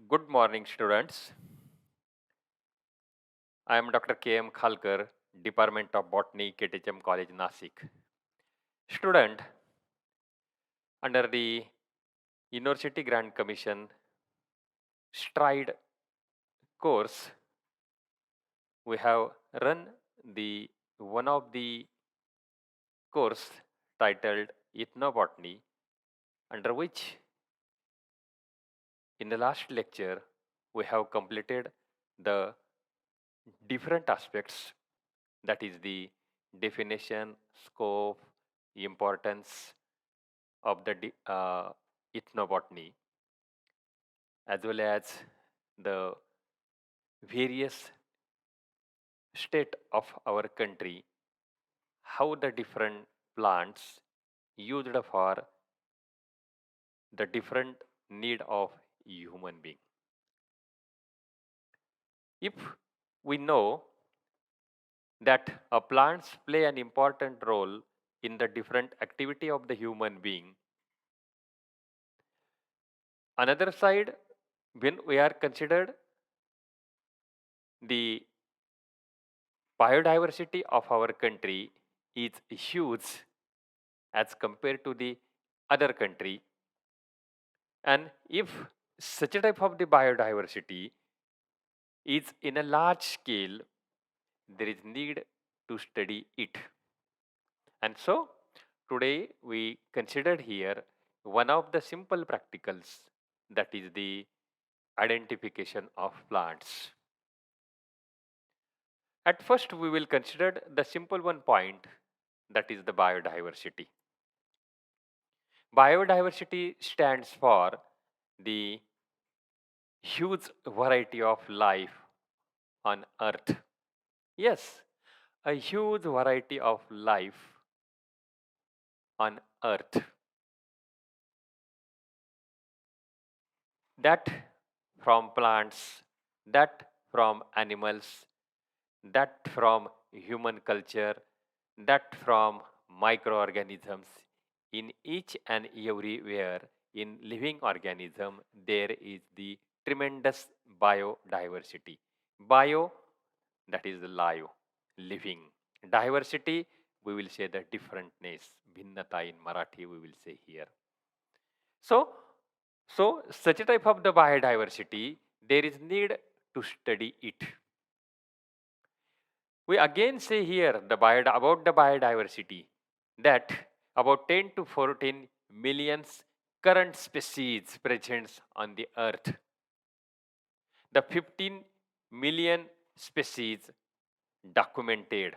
Good morning, students. I am Dr. K.M. Khalkar, Department of Botany, KTHM College, Nasik. Student, under the University Grant Commission STRIDE course, we have run the one of the course titled Ethnobotany, under which in the last lecture we have completed the different aspects, that is the definition, scope, importance of the ethnobotany, as well as the various state of our country, how the different plants used for the different need of human being. If we know that plants play an important role in the different activity of the human being, another side, when we are considered the biodiversity of our country is huge as compared to the other country, and if such a type of the biodiversity is in a large scale, there is need to study it. And so today we considered here one of the simple practicals, that is the identification of plants. At first we will consider the simple one point, that is the biodiversity. Biodiversity stands for the huge variety of life on earth. Yes, a huge variety of life on earth, that from plants, that from animals, that from human culture, that from microorganisms. In each and everywhere in living organism, there is the tremendous biodiversity. Bio, that is the live, living. Diversity, we will say the differentness. Bhinnata in Marathi, we will say here. So, such a type of the biodiversity, there is need to study it. We again say here about the biodiversity, that about 10 to 14 millions current species present on the earth. The 15 million species documented.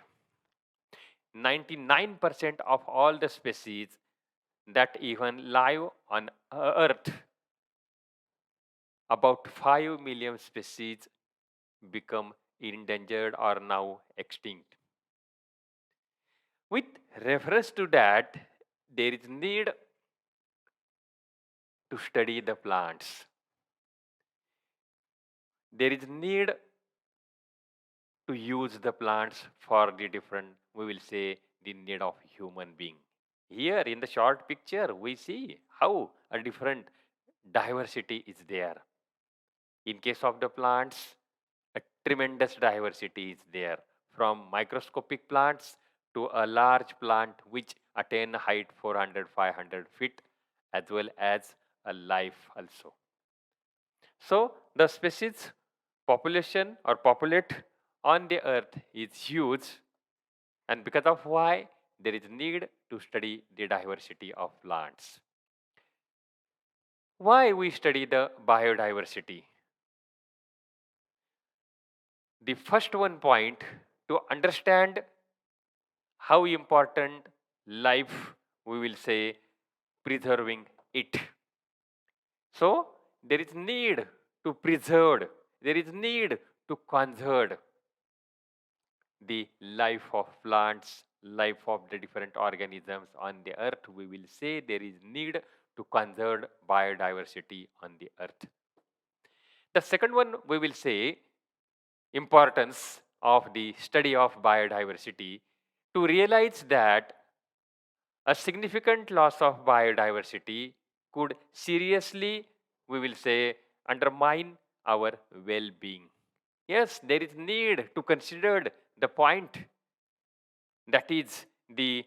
99% of all the species that even live on earth, about 5 million species become endangered or now extinct. With reference to that, there is need to study the plants. There is need to use the plants for the different, we will say, the need of human being. Here in the short picture, we see how a different diversity is there. In case of the plants, a tremendous diversity is there, from microscopic plants to a large plant which attain height 400, 500 feet, as well as a life also. So the species population or populate on the earth is huge, and because of why there is need to study the diversity of plants. Why we study the biodiversity? The first one point, to understand how important life, we will say, preserving it. So there is need to preserve, there is need to conserve the life of plants, life of the different organisms on the earth. We will say there is need to conserve biodiversity on the earth. The second one, we will say importance of the study of biodiversity, to realize that a significant loss of biodiversity could seriously, we will say, undermine our well-being. Yes, there is need to consider the point, that is the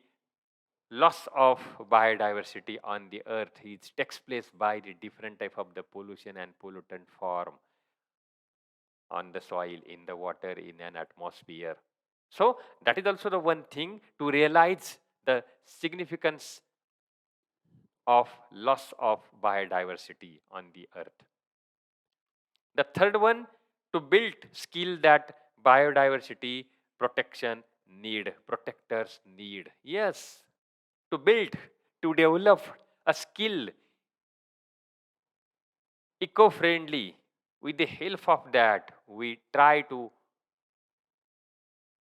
loss of biodiversity on the earth is takes place by the different type of the pollution and pollutant form on the soil, in the water, in an atmosphere. So that is also the one thing to realize the significance of loss of biodiversity on the earth. The third one, to build skill that biodiversity protection need, protectors need. Yes, to build, to develop a skill eco-friendly. With the help of that, we try to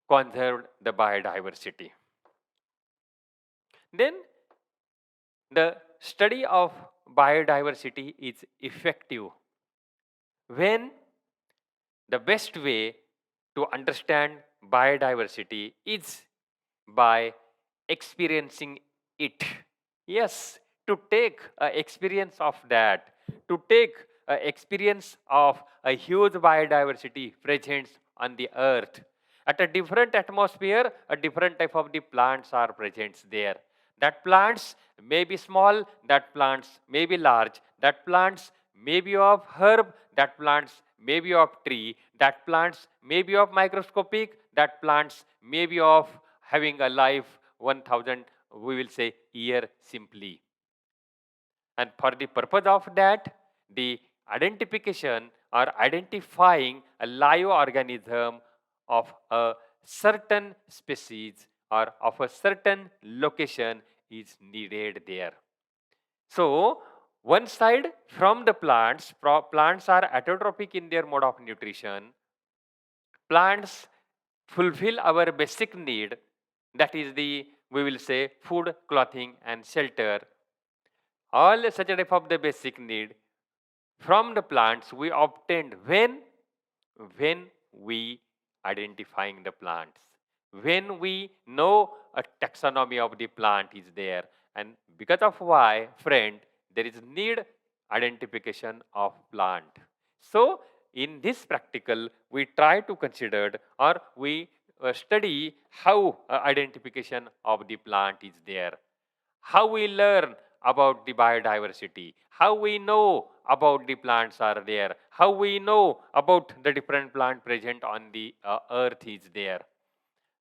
conserve the biodiversity. Then the study of biodiversity is effective when the best way to understand biodiversity is by experiencing it. Yes, to take experience of that, to take experience of a huge biodiversity present on the earth. At a different atmosphere, a different type of the plants are present there. That plants may be small, that plants may be large, that plants may be of herb, that plants may be of tree, that plants may be of microscopic, that plants may be of having a life 1000, we will say, year simply. And for the purpose of that, the identification or identifying a live organism of a certain species or of a certain location is needed there. So, one side from the plants, plants are autotrophic in their mode of nutrition. Plants fulfill our basic need, that is the, we will say, food, clothing and shelter. All such type of the basic need from the plants we obtained when we identifying the plants, when we know a taxonomy of the plant is there. And because of why, friend, there is need identification of plant. So in this practical we try to consider, or we study how identification of the plant is there, how we learn about the biodiversity, how we know about the plants are there, how we know about the different plant present on the earth is there.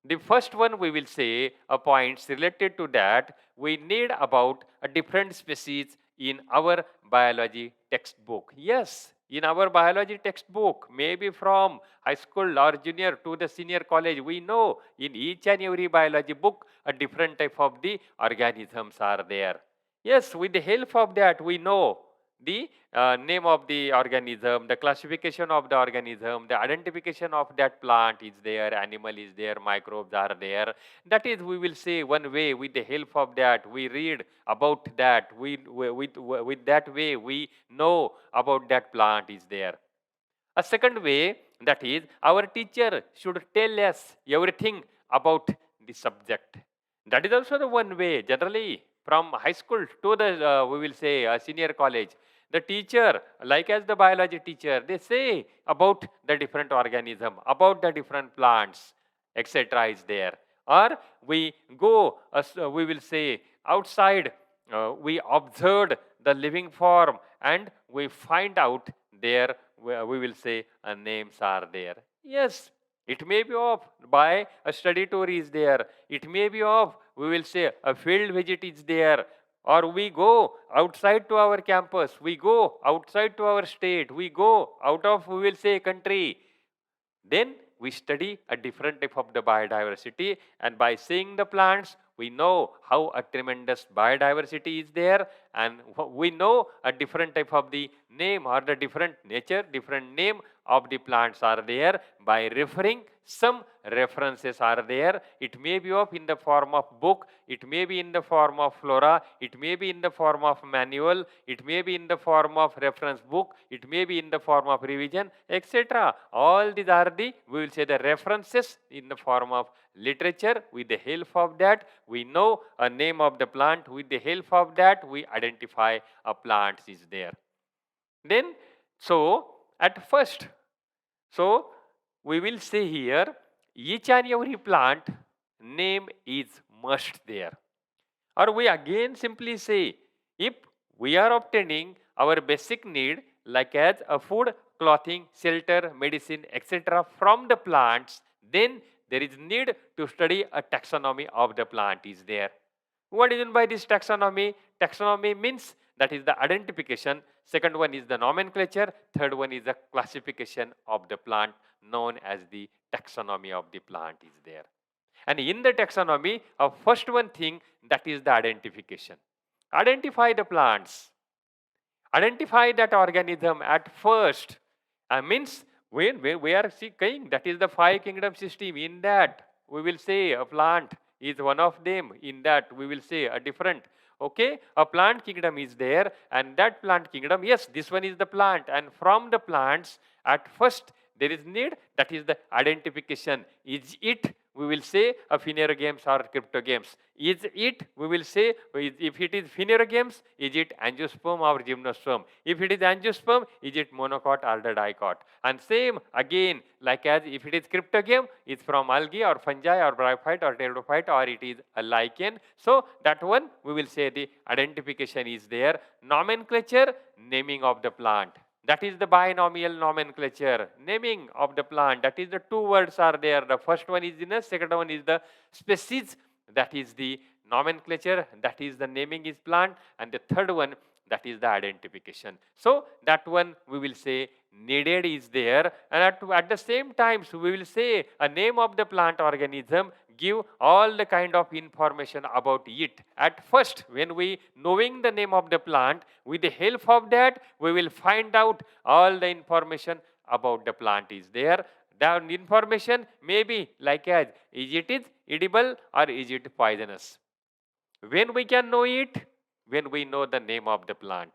The first one we will say points related to that, we need about a different species in our biology textbook. Yes, in our biology textbook, maybe from high school or junior to the senior college, we know in each and every biology book a different type of the organisms are there. Yes, with the help of that we know the name of the organism, the classification of the organism, the identification of that plant is there, animal is there, microbes are there. That is, we will say, one way. With the help of that we read about that, with that way we know about that plant is there. A second way, that is, our teacher should tell us everything about the subject. That is also the one way. Generally, from high school to the, we will say, senior college, the teacher, like as the biology teacher, they say about the different organism, about the different plants, etc. is there. Or we go, we will say, outside, we observed the living form and we find out there, we will say, names are there. Yes, it may be of by a study tour is there. It may be of, we will say, a field visit is there. Or we go outside to our campus, we go outside to our state, we go out of, we will say, country. Then we study a different type of the biodiversity, and by seeing the plants, we know how a tremendous biodiversity is there, and we know a different type of the name or the different nature, different name of the plants are there. By referring, some references are there. It may be of in the form of book, it may be in the form of flora, it may be in the form of manual, it may be in the form of reference book, it may be in the form of revision, etc. All these are the, we will say, the references in the form of literature. With the help of that we know a name of the plant, with the help of that we identify a plant is there. Then So at first, so we will say here each and every plant name is must there. Or we again simply say if we are obtaining our basic need like as a food, clothing, shelter, medicine, etc. from the plants, then there is need to study a taxonomy of the plant is there. What is meant by this taxonomy? Taxonomy means that is the identification. Second one is the nomenclature. Third one is the classification of the plant known as the taxonomy of the plant is there. And in the taxonomy, first one thing that is the identification. Identify the plants. Identify that organism at first. Means when we are seeing that is the five kingdom system. In that we will say a plant is one of them. In that we will say a different. Okay, a plant kingdom is there, and that plant kingdom, yes, this one is the plant, and from the plants at first there is need, that is the identification. Is it, we will say, a phanerogames or cryptogames? Is it, we will say, if it is phanerogames, is it angiosperm or gymnosperm? If it is angiosperm, is it monocot or the dicot? And same again, like as if it is cryptogame, it's from algae or fungi or bryophyte or pteridophyte, or it is a lichen. So that one we will say the identification is there. Nomenclature, naming of the plant. That is the binomial nomenclature, naming of the plant. That is the two words are there. The first one is genus, second one is the species. That is the nomenclature, that is the naming is plant, and the third one, that is the identification. So that one we will say needed is there, and at the same time so we will say a name of the plant organism, give all the kind of information about it. At first, when we knowing the name of the plant, with the help of that we will find out all the information about the plant is there. The information may be like as is it is edible or is it poisonous. When we can know it? When we know the name of the plant.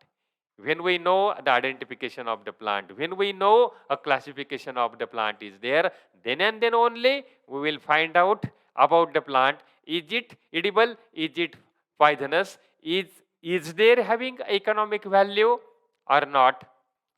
When we know the identification of the plant. When we know a classification of the plant is there, then and then only we will find out about the plant. Is it edible? Is it poisonous? Is there having economic value or not?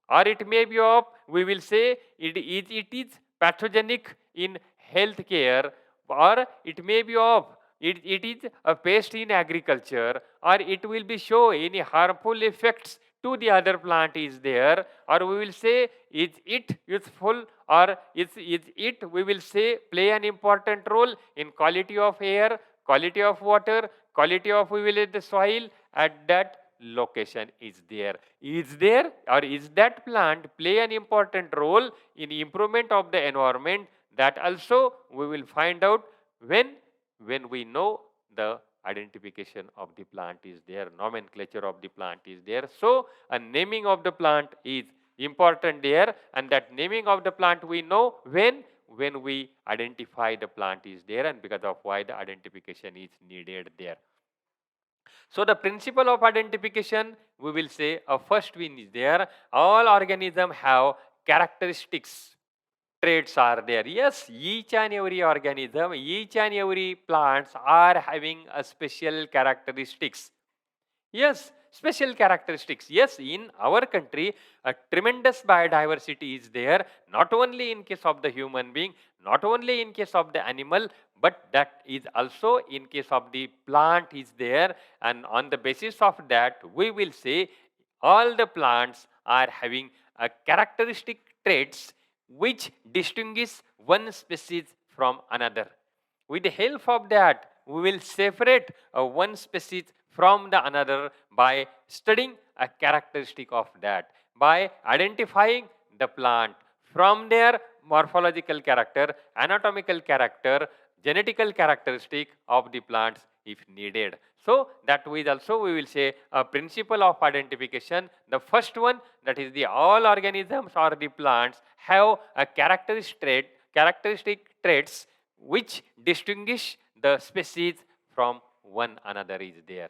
Or it may be of, we will say, it is pathogenic in healthcare, or it may be of, it is a pest in agriculture, or it will be show any harmful effects to the other plant is there, or we will say is it useful, or is it, we will say, play an important role in quality of air, quality of water, quality of, we will say, the soil at that location is there. Is there or is that plant play an important role in improvement of the environment? That also we will find out when we know the identification of the plant is there, nomenclature of the plant is there. So a naming of the plant is important there, and that naming of the plant we know when we identify the plant is there, and because of why the identification is needed there. So the principle of identification, we will say a first one is there. All organisms have characteristics, traits are there. Yes, each and every organism, each and every plants are having a special characteristics. Yes, special characteristics. Yes, in our country, a tremendous biodiversity is there, not only in case of the human being, not only in case of the animal, but that is also in case of the plant is there. And on the basis of that, we will say all the plants are having a characteristic traits which distinguish one species from another. With the help of that, we will separate one species from the another by studying a characteristic of that, by identifying the plant from their morphological character, anatomical character, genetical characteristic of the plants if needed. So that way also we will say a principle of identification. The first one, that is the all organisms or the plants have a characteristic traits which distinguish the species from one another is there.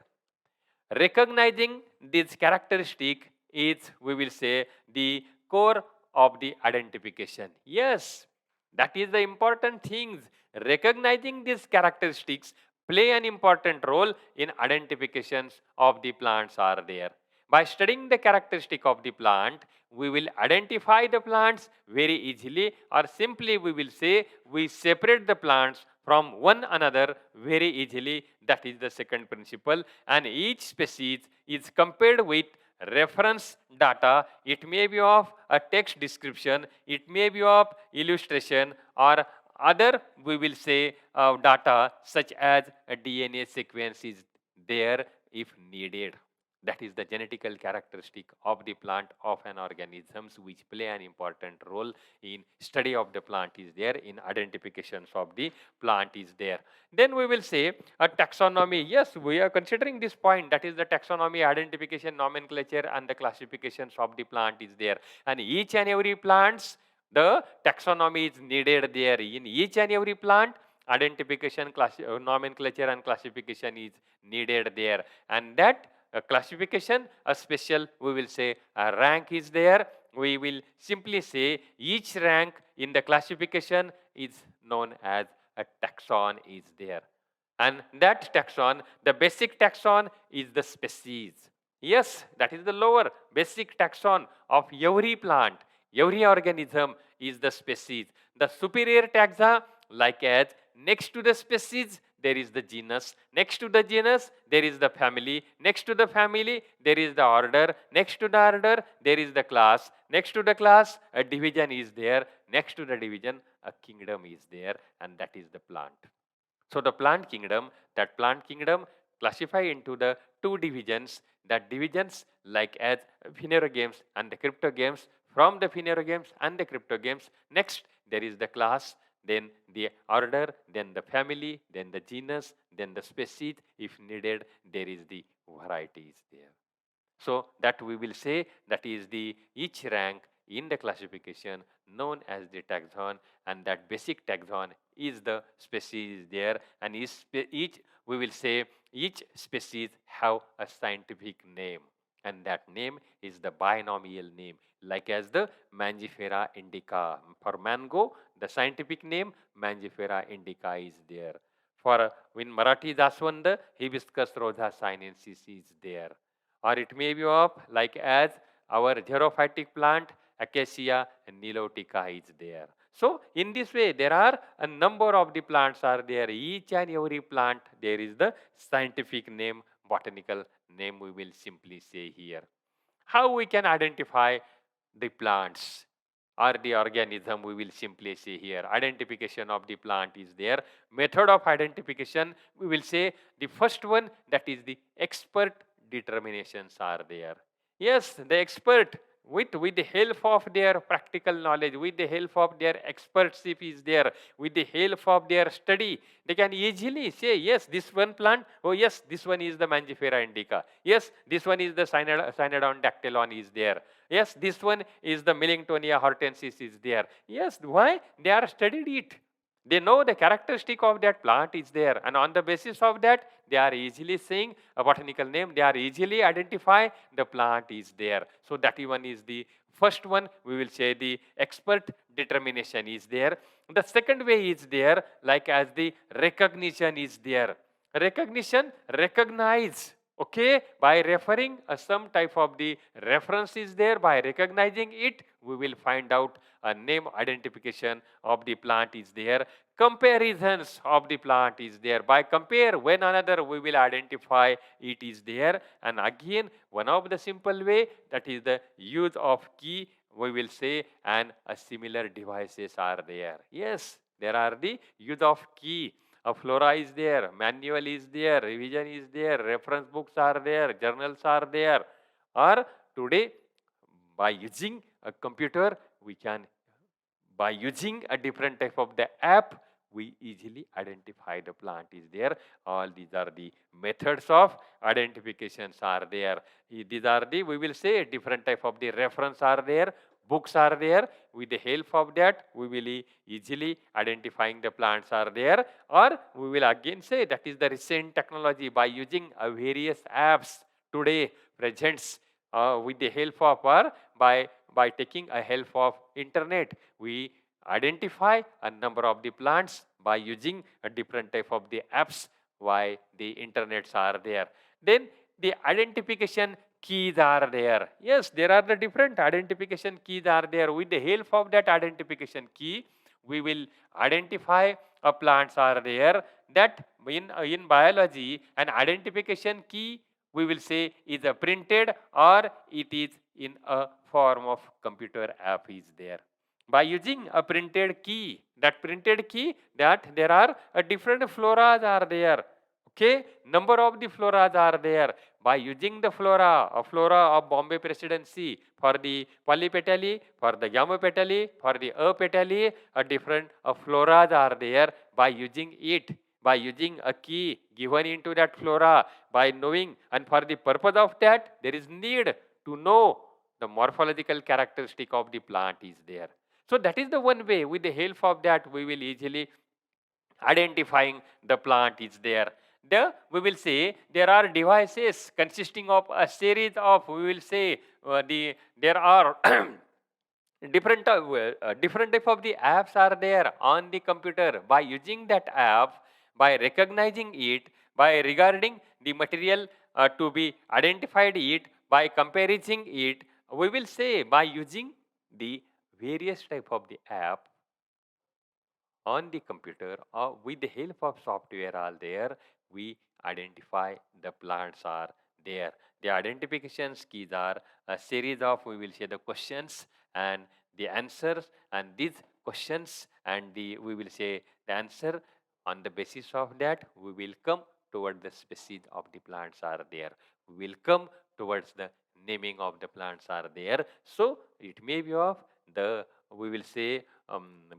Recognizing this characteristic is, we will say, the core of the identification. Yes, that is the important things. Recognizing these characteristics play an important role in identifications of the plants are there. By studying the characteristic of the plant, we will identify the plants very easily, or simply we will say we separate the plants from one another very easily. That is the second principle. And each species is compared with reference data. It may be of a text description, it may be of illustration, or other we will say data such as a DNA sequence is there if needed. That is the genetical characteristic of the plant of an organisms which play an important role in study of the plant is there, in identifications of the plant is there. Then we will say a taxonomy. Yes, we are considering this point, that is the taxonomy, identification, nomenclature and the classifications of the plant is there. And each and every plants, the taxonomy is needed there. In each and every plant, identification, nomenclature and classification is needed there. And that classification, a special, we will say a rank is there. We will simply say each rank in the classification is known as a taxon is there. And that taxon, the basic taxon is the species. Yes, that is the lower basic taxon of every plant, every organism is the species. The superior taxa, like as next to the species, there is the genus. Next to the genus, there is the family. Next to the family, there is the order. Next to the order, there is the class. Next to the class, a division is there. Next to the division, a kingdom is there, and that is the plant. So the plant kingdom, that plant kingdom classify into the two divisions. That divisions like as phanerogames and the cryptogames. From the phanerogames and the cryptogames, next there is the class, then the order, then the family, then the genus, then the species. If needed, there is the varieties there. So that we will say that is the each rank in the classification known as the taxon, and that basic taxon is the species there, and each we will say each species have a scientific name, and that name is the binomial name, like as the Mangifera indica. For mango, the scientific name Mangifera indica is there. For in Marathi Jaswand, Hibiscus rosa sinensis is there. Or it may be of like as our xerophytic plant Acacia nilotica is there. So in this way, there are a number of the plants are there. Each and every plant, there is the scientific name, botanical name we will simply say here. How we can identify the plants or the organism, we will simply say here. Identification of the plant is there. Method of identification, we will say the first one, that is the expert determinations are there. Yes, the expert with the help of their practical knowledge, with the help of their expertship is there, with the help of their study, they can easily say, yes, this one plant, oh yes, this one is the Mangifera indica. Yes, this one is the Cynodon dactylon is there. Yes, this one is the Millingtonia hortensis is there. Yes, why? They are studied it. They know the characteristic of that plant is there, and on the basis of that, they are easily saying a botanical name, they are easily identify the plant is there. So that one is the first one, we will say the expert determination is there. The second way is there, like as the recognition is there. Recognition, recognize, okay, by referring some type of the reference is there, by recognizing it, we will find out a name identification of the plant is there. Comparisons of the plant is there. By compare one another, we will identify it is there. And again, one of the simple way, that is the use of key, we will say, and a similar devices are there. Yes, there are the use of key. A flora is there, manual is there, revision is there, reference books are there, journals are there. Or today, by using a computer, we can, by using a different type of the app, we easily identify the plant is there. All these are the methods of identifications are there. These are the, we will say, different type of the reference are there, books are there. With the help of that, we will easily identifying the plants are there. Or we will again say that is the recent technology, by using various apps today presents with the help of, or by taking a help of internet, we identify a number of the plants by using a different type of the apps, why the internets are there. Then the identification keys are there. Yes, there are the different identification keys are there. With the help of that identification key, we will identify a plants are there. That in biology, an identification key we will say is a printed or it is in a form of computer app is there. By using a printed key, that printed key, that there are a different floras are there. Okay, number of the floras are there. By using the flora of Bombay Presidency for the polypetally, for the gamopetally, for the apetally, a different floras are there. By using it, by using a key given into that flora, by knowing, and for the purpose of that, there is need to know the morphological characteristic of the plant is there. So that is the one way. With the help of that, we will easily identifying the plant is there. We will say there are devices consisting of a series of, we will say, there are different type of the apps are there on the computer. By using that app, by recognizing it, by regarding the material to be identified it, by comparing it, we will say by using the various type of the app on the computer or with the help of software are there, we identify the plants are there. The identification keys are a series of, we will say, the questions and the answers, and these questions and we will say the answer. On the basis of that, we will come toward the species of the plants are there. We will come towards the naming of the plants are there. So it may be of the, we will say,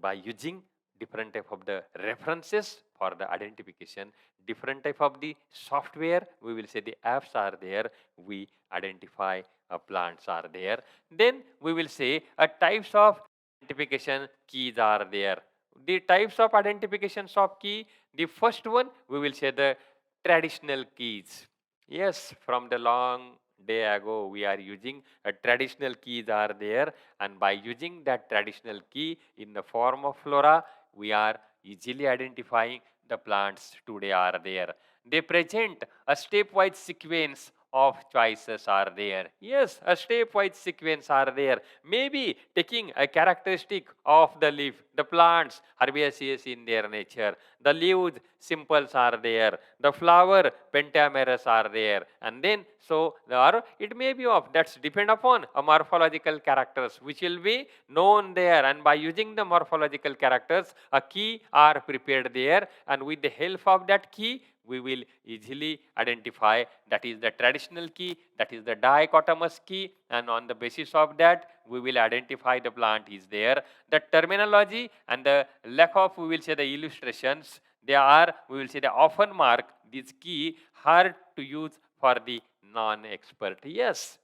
by using different type of the references for the identification, different type of the software, we will say the apps are there, we identify plants are there. Then we will say types of identification keys are there. The types of identifications of key, the first one we will say the traditional keys. Yes, from the long day ago we are using traditional keys are there, and by using that traditional key in the form of flora, we are easily identifying the plants today are there. They present a stepwise sequence of choices are there. Yes, a stepwise sequence are there. Maybe taking a characteristic of the leaf, the plants, herbaceous in their nature. The leaves, simples are there. The flower, pentamerous are there. And then, so, or it may be of, that's depend upon a morphological characters which will be known there. And by using the morphological characters, a key are prepared there. And with the help of that key, we will easily identify that is the traditional key, that is the dichotomous key, and on the basis of that, we will identify the plant is there. The terminology and the lack of, we will say, the illustrations, they are, we will say, they often mark this key hard to use for the non-expert. Yes,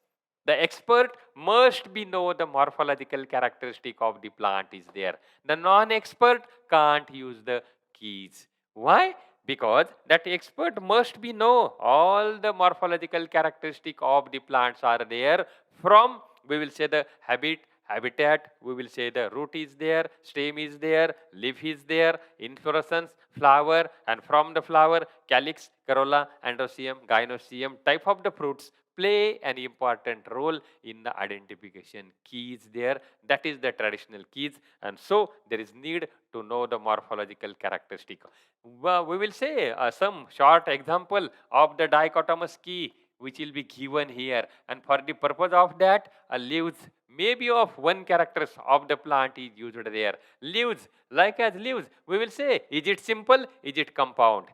the expert must be know the morphological characteristic of the plant is there. The non-expert can't use the keys. Why? Because that expert must be know all the morphological characteristic of the plants are there. From, we will say, the habitat, we will say the root is there, stem is there, leaf is there, inflorescence, flower, and from the flower, calyx, corolla, androecium, gynoecium, type of the fruits play an important role in the identification keys there. That is the traditional keys, and so there is need to know the morphological characteristic. Well, we will say some short example of the dichotomous key which will be given here, and for the purpose of that, leaves maybe of one characters of the plant is used there. Leaves, like as leaves, we will say, is it simple, is it compound?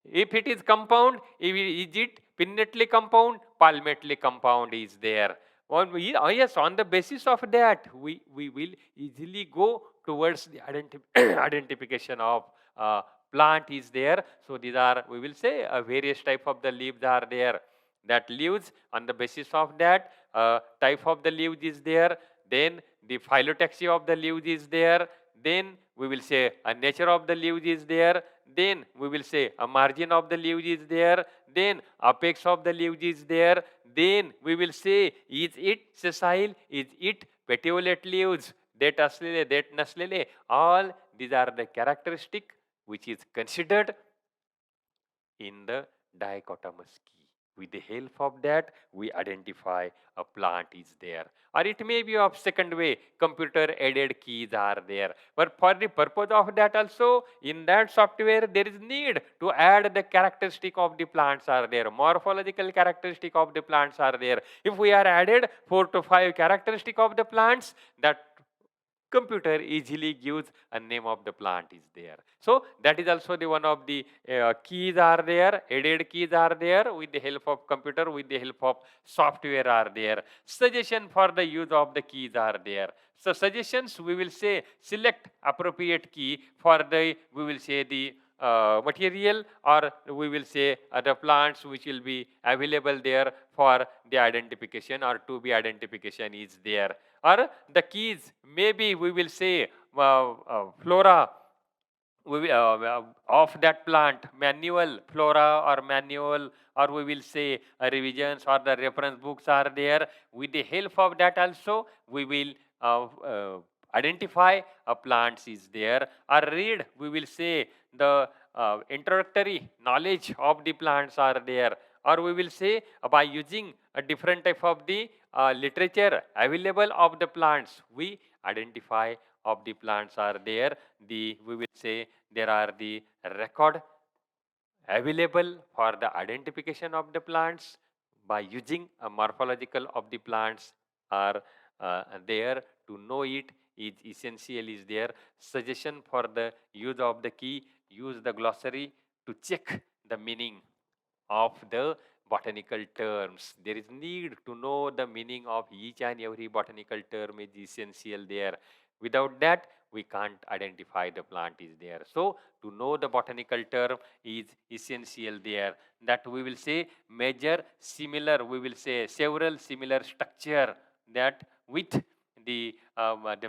If it is compound, is it pinnately compound, palmately compound is there. Yes, on the basis of that, we will easily go towards the identification of plant is there. So these are, we will say, various type of the leaves are there. That leaves, on the basis of that, type of the leaves is there. Then the phyllotaxy of the leaves is there. Then we will say a nature of the leaves is there. Then we will say a margin of the leaves is there. Then apex of the leaves is there. Then we will say, is it sessile, is it petiolate leaves, that aslele, that naslele. All these are the characteristic which is considered in the dichotomous key. With the help of that, we identify a plant is there. Or it may be of second way, computer aided keys are there. But for the purpose of that also, in that software, there is need to add the characteristic of the plants are there. Morphological characteristic of the plants are there. If we are added 4 to 5 characteristic of the plants, that computer easily gives a name of the plant is there. So that is also the one of the keys are there, added keys are there with the help of computer, with the help of software are there. Suggestion for the use of the keys are there. So suggestions, we will say select appropriate key for the, we will say the material, or we will say the plants which will be available there for the identification or to be identification is there. Or the keys, maybe we will say flora of that plant, manual flora or manual, or we will say revisions or the reference books are there. With the help of that also, we will identify a plants is there. Or read, we will say the introductory knowledge of the plants are there. Or we will say by using a different type of the literature available of the plants, we identify of the plants are there. The, we will say there are the record available for the identification of the plants by using a morphological of the plants are there. To know it is essential is there. Suggestion for the use of the key, use the glossary to check the meaning of the botanical terms. There is need to know the meaning of each and every botanical term is essential there. Without that, we can't identify the plant is there. So to know the botanical term is essential there. That we will say measure similar, we will say several similar structure that with the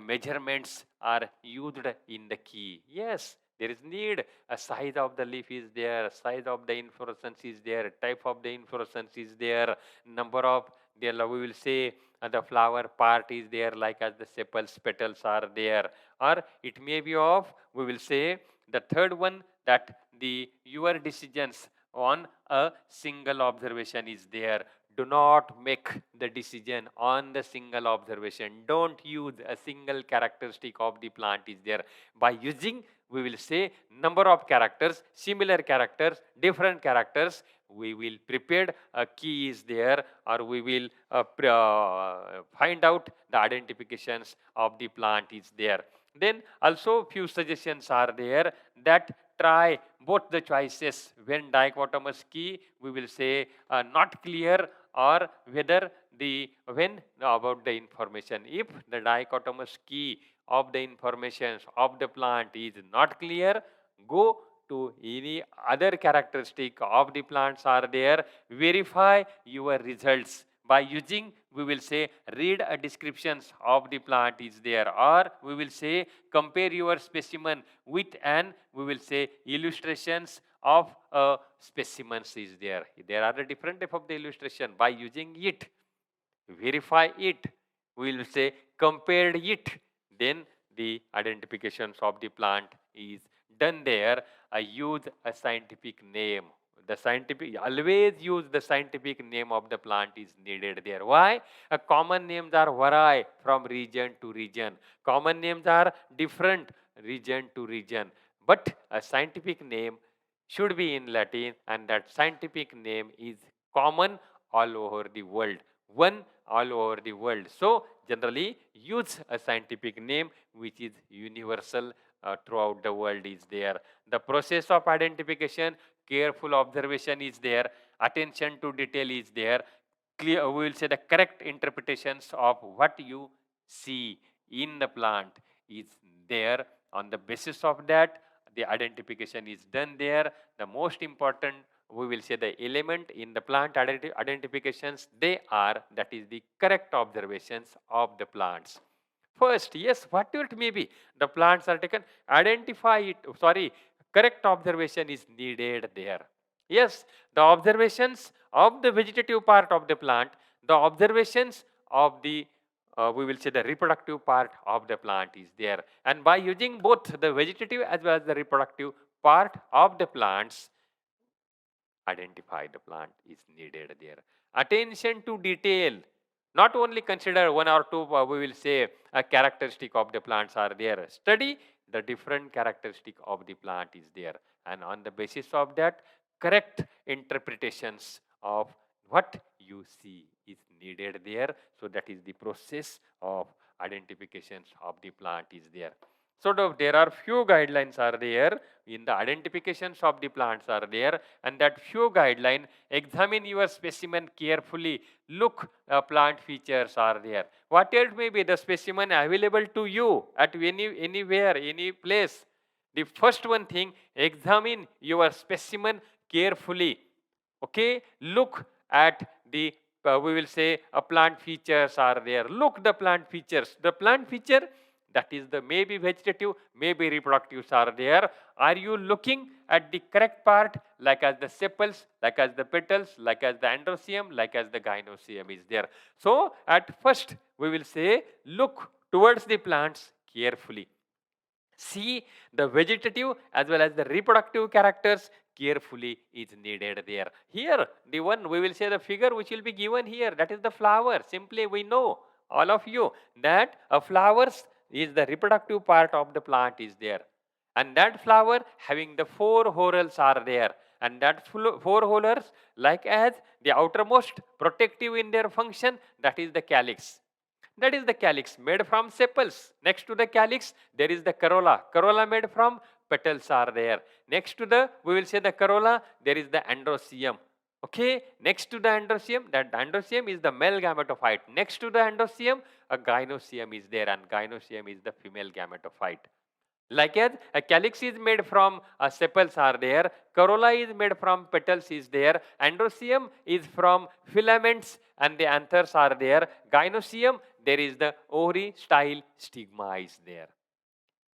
measurements are used in the key. Yes, there is need. A size of the leaf is there, size of the inflorescence is there, type of the inflorescence is there, number of the, we will say the flower part is there, like as the sepals, petals are there. Or it may be of, we will say the third one, that the your decisions on a single observation is there. Do not make the decision on the single observation. Don't use a single characteristic of the plant is there. By using, we will say number of characters, similar characters, different characters, we will prepare a key is there, or we will find out the identifications of the plant is there. Then also few suggestions are there, that try both the choices. When dichotomous key, we will say not clear, or whether the, when about the information. If the dichotomous key of the information of the plant is not clear, go to any other characteristic of the plants are there, verify your results by using, we will say read a descriptions of the plant is there, or we will say compare your specimen with an, we will say illustrations of specimens is there. There are a different type of the illustration. By using it, verify it, we will say compared it, then the identifications of the plant is done there. I use a scientific name. The scientific, always use the scientific name of the plant is needed there. Why? Common names are vary from region to region. Common names are different region to region. But a scientific name should be in Latin, and that scientific name is common all over the world. One all over the world. So generally use a scientific name which is universal throughout the world is there. The process of identification, careful observation is there, attention to detail is there, clear, we will say the correct interpretations of what you see in the plant is there. On the basis of that, the identification is done there. The most important, we will say the element in the plant identifications, they are, that is the correct observations of the plants. First, yes, whatever it may be, the plants are taken, identify it, sorry, correct observation is needed there. Yes, the observations of the vegetative part of the plant, the observations of the, we will say the reproductive part of the plant is there. And by using both the vegetative as well as the reproductive part of the plants, identify the plant is needed there. Attention to detail. Not only consider one or two, we will say a characteristic of the plants are there. Study the different characteristic of the plant is there. And on the basis of that, correct interpretations of what you see is needed there. So that is the process of identifications of the plant is there. So there are few guidelines are there in the identifications of the plants are there, and that few guideline, examine your specimen carefully, look plant features are there. Whatever may be the specimen available to you at anywhere, any place. The first one thing, examine your specimen carefully. Okay, look at the we will say plant features are there. Look the plant features. The plant feature, that is the maybe vegetative, maybe reproductive are there. Are you looking at the correct part, like as the sepals, like as the petals, like as the androecium, like as the gynoecium is there? So at first we will say look towards the plants carefully. See the vegetative as well as the reproductive characters carefully is needed there. Here the one we will say the figure which will be given here, that is the flower. Simply we know, all of you, that a flowers is the reproductive part of the plant is there, and that flower having the four whorls are there, and that four whorls like as the outermost protective in their function, that is the calyx. That is the calyx made from sepals. Next to the calyx, there is the corolla. Corolla made from petals are there. Next to the, we will say the corolla, there is the androecium. Okay, next to the androecium, that androecium is the male gametophyte. Next to the androecium, a gynoecium is there, and gynoecium is the female gametophyte. Like as a calyx is made from sepals are there, corolla is made from petals is there, androecium is from filaments and the anthers are there, gynoecium, there is the ovary style stigma is there.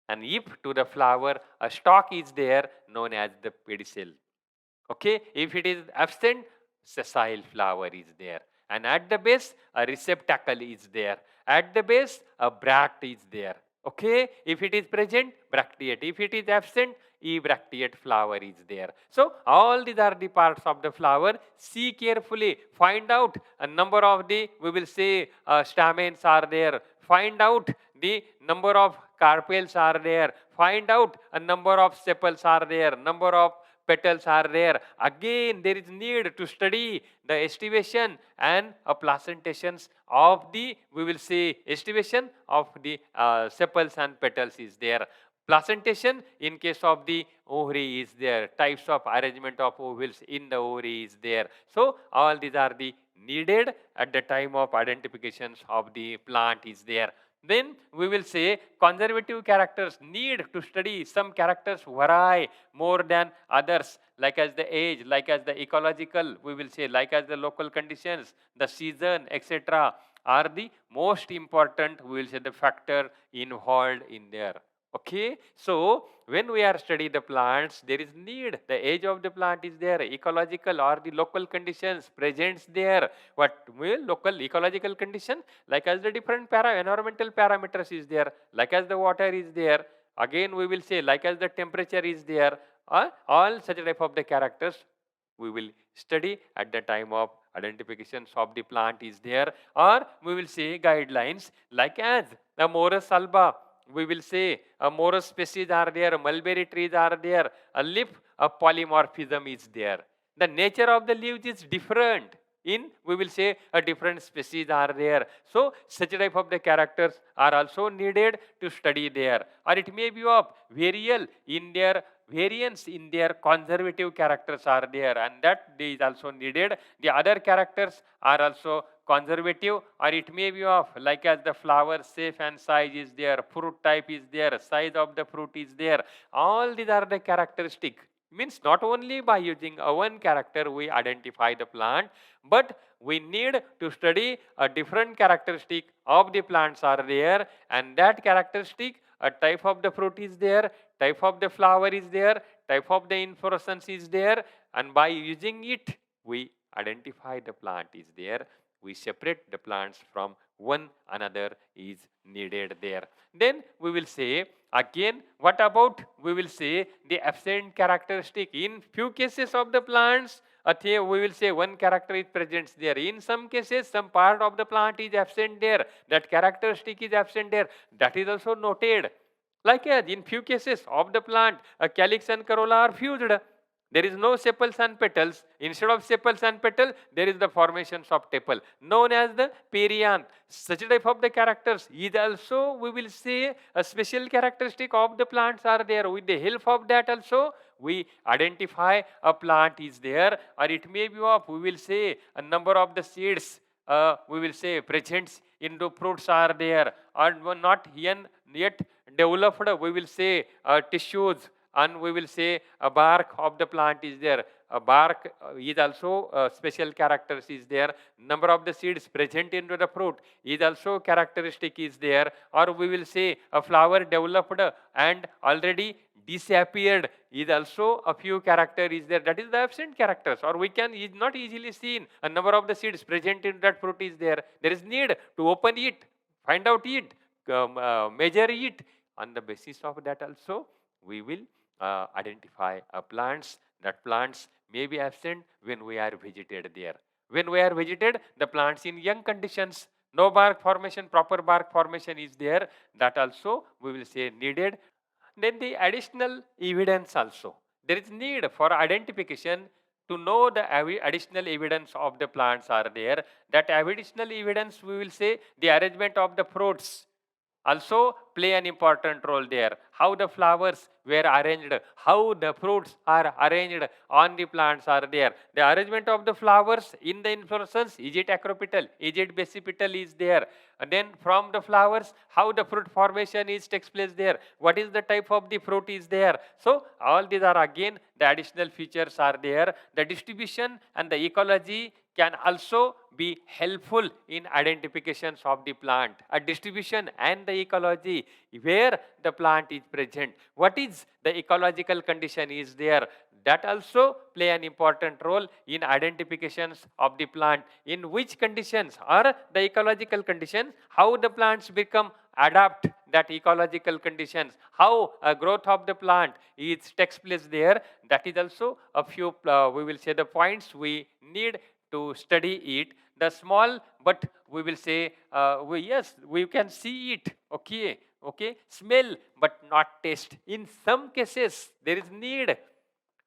And if to the flower a stalk is there, known as the pedicel. Okay, if it is absent, sessile flower is there. And at the base, a receptacle is there. At the base, a bract is there. Okay, if it is present, bracteate. If it is absent, ebracteate flower is there. So all these are the parts of the flower. See carefully, find out a number of the, we will say stamens are there. Find out the number of carpels are there. Find out a number of sepals are there. Number of petals are there. Again, there is need to study the estivation and placentations of the, we will say, estivation of the sepals and petals is there. Placentation in case of the ovary is there. Types of arrangement of ovules in the ovary is there. So all these are the needed at the time of identifications of the plant is there. Then we will say conservative characters, need to study some characters vary more than others, like as the age, like as the ecological, we will say, like as the local conditions, the season, etc. are the most important, we will say, the factor involved in there. Okay, so when we are studying the plants, there is need, the age of the plant is there, ecological or the local conditions presents there. What will local ecological condition, like as the different environmental parameters is there, like as the water is there, again we will say like as the temperature is there, all such type of the characters we will study at the time of identifications of the plant is there, or we will say guidelines like as the Morus alba, we will say Morus species are there, mulberry trees are there, a leaf polymorphism is there. The nature of the leaves is different. In, we will say, a different species are there. So such type of the characters are also needed to study there. Or it may be of varial in their variance in their conservative characters are there, and that is also needed. The other characters are also conservative, or it may be of like as the flower shape and size is there, fruit type is there, size of the fruit is there. All these are the characteristic. Means not only by using a one character we identify the plant, but we need to study a different characteristic of the plants are there, and that characteristic, a type of the fruit is there, type of the flower is there, type of the inflorescence is there, and by using it we identify the plant is there. We separate the plants from one another is needed there. Then we will say again, what about, we will say, the absent characteristic. In few cases of the plants, we will say one character is present there. In some cases, some part of the plant is absent there. That characteristic is absent there. That is also noted. Like in few cases of the plant, a calyx and corolla are fused. There is no sepals and petals. Instead of sepals and petal, there is the formations of tepal, known as the perianth. Such type of the characters is also, we will say, a special characteristic of the plants are there. With the help of that also, we identify a plant is there, or it may be of, we will say, a number of the seeds, we will say, presents in the fruits are there, or not yet developed, we will say, tissues, and we will say a bark of the plant is there. A bark is also special characters is there. Number of the seeds present into the fruit is also characteristic is there. Or we will say a flower developed and already disappeared is also a few character is there. That is the absent characters, or we can is not easily seen. A number of the seeds present in that fruit is there. There is need to open it, find out it, measure it. On the basis of that also, we will identify plants. That plants may be absent when we are vegetated there. When we are vegetated, the plants in young conditions, no bark formation, proper bark formation is there. That also we will say needed. Then the additional evidence also. There is need for identification to know the additional evidence of the plants are there. That additional evidence, we will say, the arrangement of the fruits also play an important role there. How the flowers were arranged, how the fruits are arranged on the plants are there. The arrangement of the flowers in the inflorescence, is it acropetal, is it basipetal is there. And then from the flowers, how the fruit formation is takes place there. What is the type of the fruit is there. So all these are again the additional features are there. The distribution and the ecology can also be helpful in identifications of the plant. A distribution and the ecology where the plant is present. What is the ecological condition is there. That also play an important role in identifications of the plant. In which conditions are the ecological conditions, how the plants become adapt that ecological conditions, how a growth of the plant is takes place there. That is also a few, we will say, the points we need to study it. The small, but we will say, we can see it, okay, smell but not taste. In some cases, there is need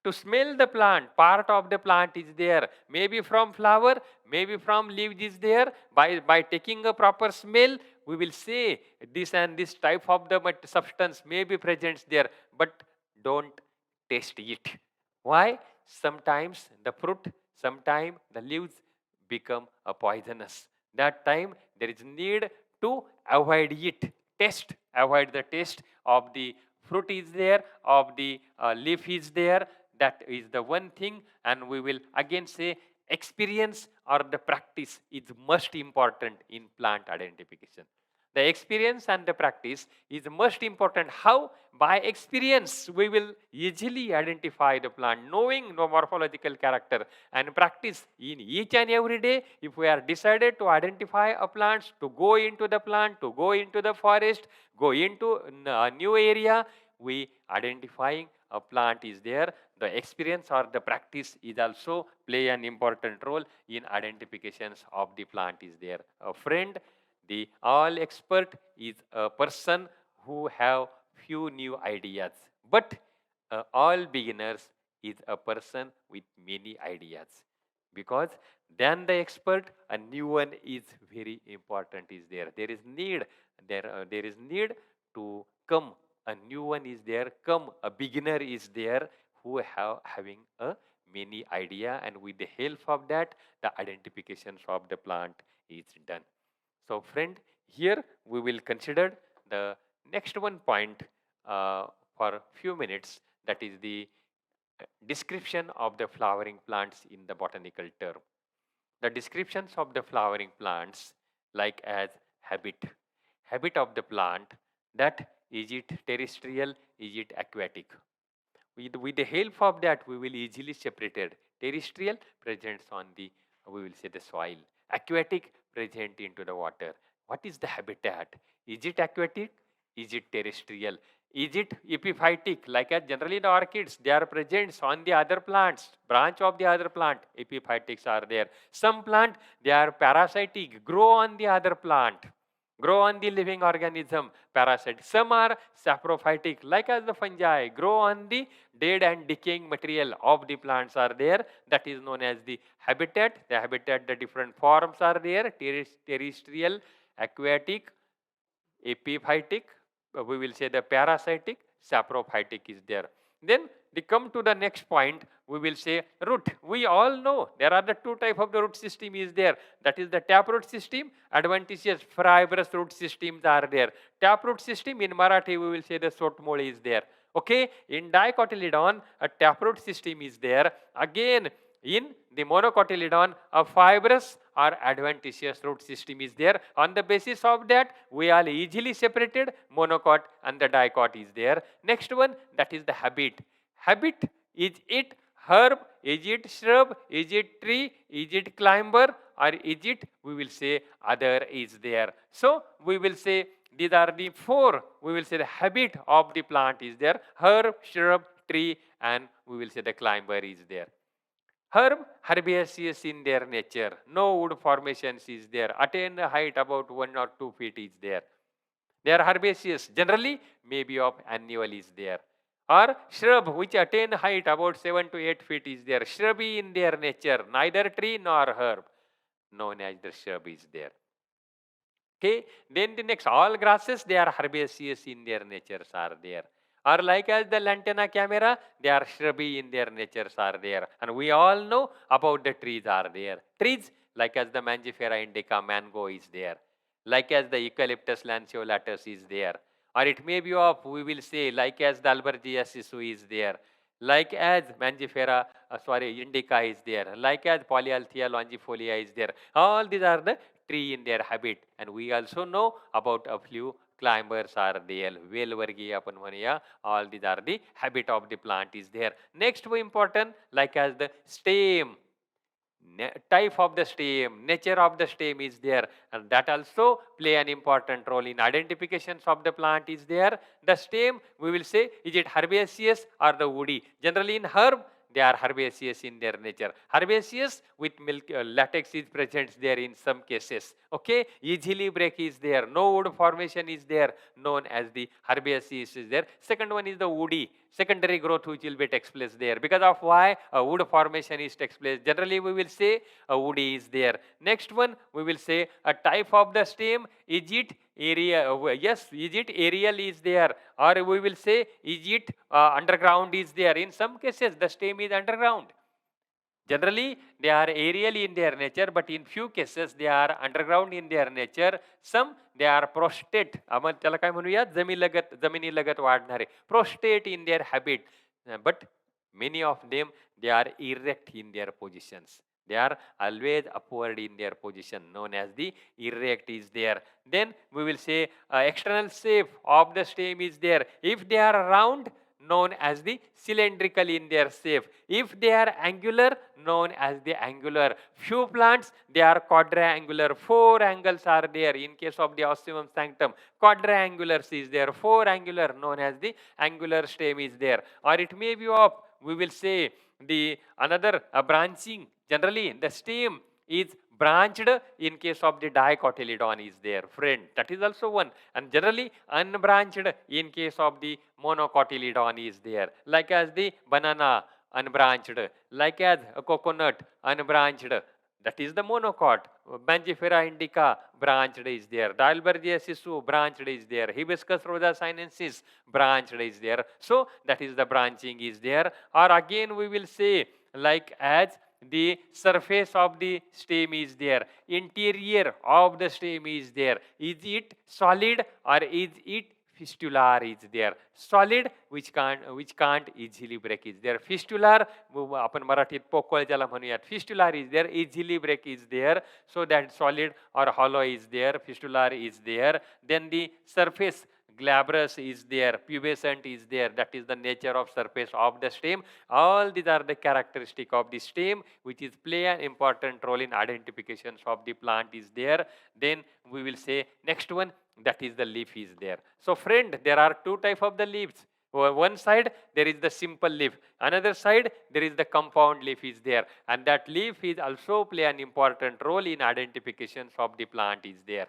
to smell the plant. Part of the plant is there, maybe from flower, maybe from leaves is there. By taking a proper smell, we will say this and this type of the substance may be present there, but don't taste it. Why? Sometimes the fruit, sometimes the leaves become a poisonous. That time there is need to avoid it. Avoid the taste of the fruit is there, of the leaf is there. That is the one thing. And we will again say experience or the practice is most important in plant identification. The experience and the practice is most important. How? By experience, we will easily identify the plant, knowing the morphological character, and practice in each and every day. If we are decided to identify a plant, to go into the plant, to go into the forest, go into a new area, we identifying a plant is there. The experience or the practice is also play an important role in identifications of the plant is there. A friend, the all expert is a person who have few new ideas, but all beginners is a person with many ideas. Because then the expert, a new one is very important is there. There is need to come. A new one is there. Come, a beginner is there who having a many idea, and with the help of that, the identifications of the plant is done. So friend, here we will consider the next one point for few minutes, that is the description of the flowering plants in the botanical term. The descriptions of the flowering plants like as habit of the plant, that is it terrestrial, is it aquatic. With the help of that, we will easily separate it. Terrestrial presents on the, we will say, the soil. Aquatic present into the water. What is the habitat? Is it aquatic? Is it terrestrial? Is it epiphytic? Like as generally the orchids, they are present on the other plants, branch of the other plant. Epiphytics are there. Some plant, they are parasitic, grow on the other plant, grow on the living organism, parasite. Some are saprophytic, like as the fungi, grow on the dead and decaying material of the plants are there. That is known as the habitat. The habitat, the different forms are there: terrestrial, aquatic, epiphytic, we will say the parasitic, saprophytic is there. Then they come to the next point, we will say root. We all know there are the two type of the root system is there. That is the taproot system, adventitious fibrous root systems are there. Taproot system in Marathi we will say the sotmoli is there. Okay, in dicotyledon a taproot system is there. Again in the monocotyledon a fibrous or adventitious root system is there. On the basis of that, we are easily separated monocot and the dicot is there. Next one, that is the habit. Habit, is it herb, is it shrub, is it tree, is it climber, or is it, we will say, other is there. So we will say these are the four, we will say the habit of the plant is there: herb, shrub, tree, and we will say the climber is there. Herb, herbaceous in their nature. No wood formations is there. Attain a height about 1 or 2 feet is there. They are herbaceous. Generally, maybe of annual is there. Or shrub, which attain height about 7 to 8 feet is there. Shrubby in their nature. Neither tree nor herb. Known as the shrub is there. Okay. Then the next, all grasses, they are herbaceous in their natures are there. Or like as the lantana camera, they are shrubby in their natures are there. And we all know about the trees are there. Trees, like as the Mangifera indica, mango is there. Like as the Eucalyptus lanceolatus is there. Or it may be of, we will say, like as the Albergia sisu is there. Like as Mangifera, indica is there. Like as Polyalthea longifolia is there. All these are the tree in their habit. And we also know about a few climbers are there. Velvargi आपण म्हणूया. All these are the habit of the plant is there. Next important, like as the stem. Type of the stem, nature of the stem is there, and that also play an important role in identifications of the plant is there. The stem, we will say, is it herbaceous or the woody? Generally in herb, they are herbaceous in their nature. Herbaceous with milk, latex is present there in some cases. Okay, easily break is there. No wood formation is there, known as the herbaceous is there. Second one is the woody. Secondary growth which will be takes place there. Because of why? A wood formation is takes place. Generally we will say a woody is there. Next one we will say a type of the stem. Is it area? Yes, is it aerial is there? Or we will say is it underground is there? In some cases the stem is underground. Generally, they are aerial in their nature, but in few cases they are underground in their nature. Some they are prostate. आपण त्याला काय म्हणूया, जमिनीलगत वाढणारे. Prostate in their habit, but many of them they are erect in their positions. They are always upward in their position, known as the erect is there. Then we will say external shape of the stem is there. If they are round, known as the cylindrical in their shape. If they are angular, known as the angular. Few plants, they are quadrangular. 4 angles are there. In case of the Osmium sanctum, quadrangular is there. 4 angular, known as the angular stem is there. Or it may be of, we will say, the another branching. Generally, the stem is branched in case of the dicotyledon is there, friend. That is also one. And generally unbranched in case of the monocotyledon is there. Like as the banana, unbranched. Like as a coconut, unbranched. That is the monocot. Mangifera indica, branched is there. Dalbergia sisu, branched is there. Hibiscus rosa sinensis, branched is there. So that is the branching is there. Or again we will say, like as the surface of the stem is there, interior of the stem is there. Is it solid or is it fistular is there? Solid which can't easily break is there. Fistular, आपण मराठीत पोकळ ज्याला म्हणूयात, fistular is there, easily break is there. So that solid or hollow is there, fistular is there. Then the surface, glabrous is there, pubescent is there. That is the nature of surface of the stem. All these are the characteristic of the stem, which is play an important role in identifications of the plant is there. Then we will say next one, that is the leaf is there. So friend, there are two type of the leaves. One side there is the simple leaf, another side there is the compound leaf is there, and that leaf is also play an important role in identifications of the plant is there.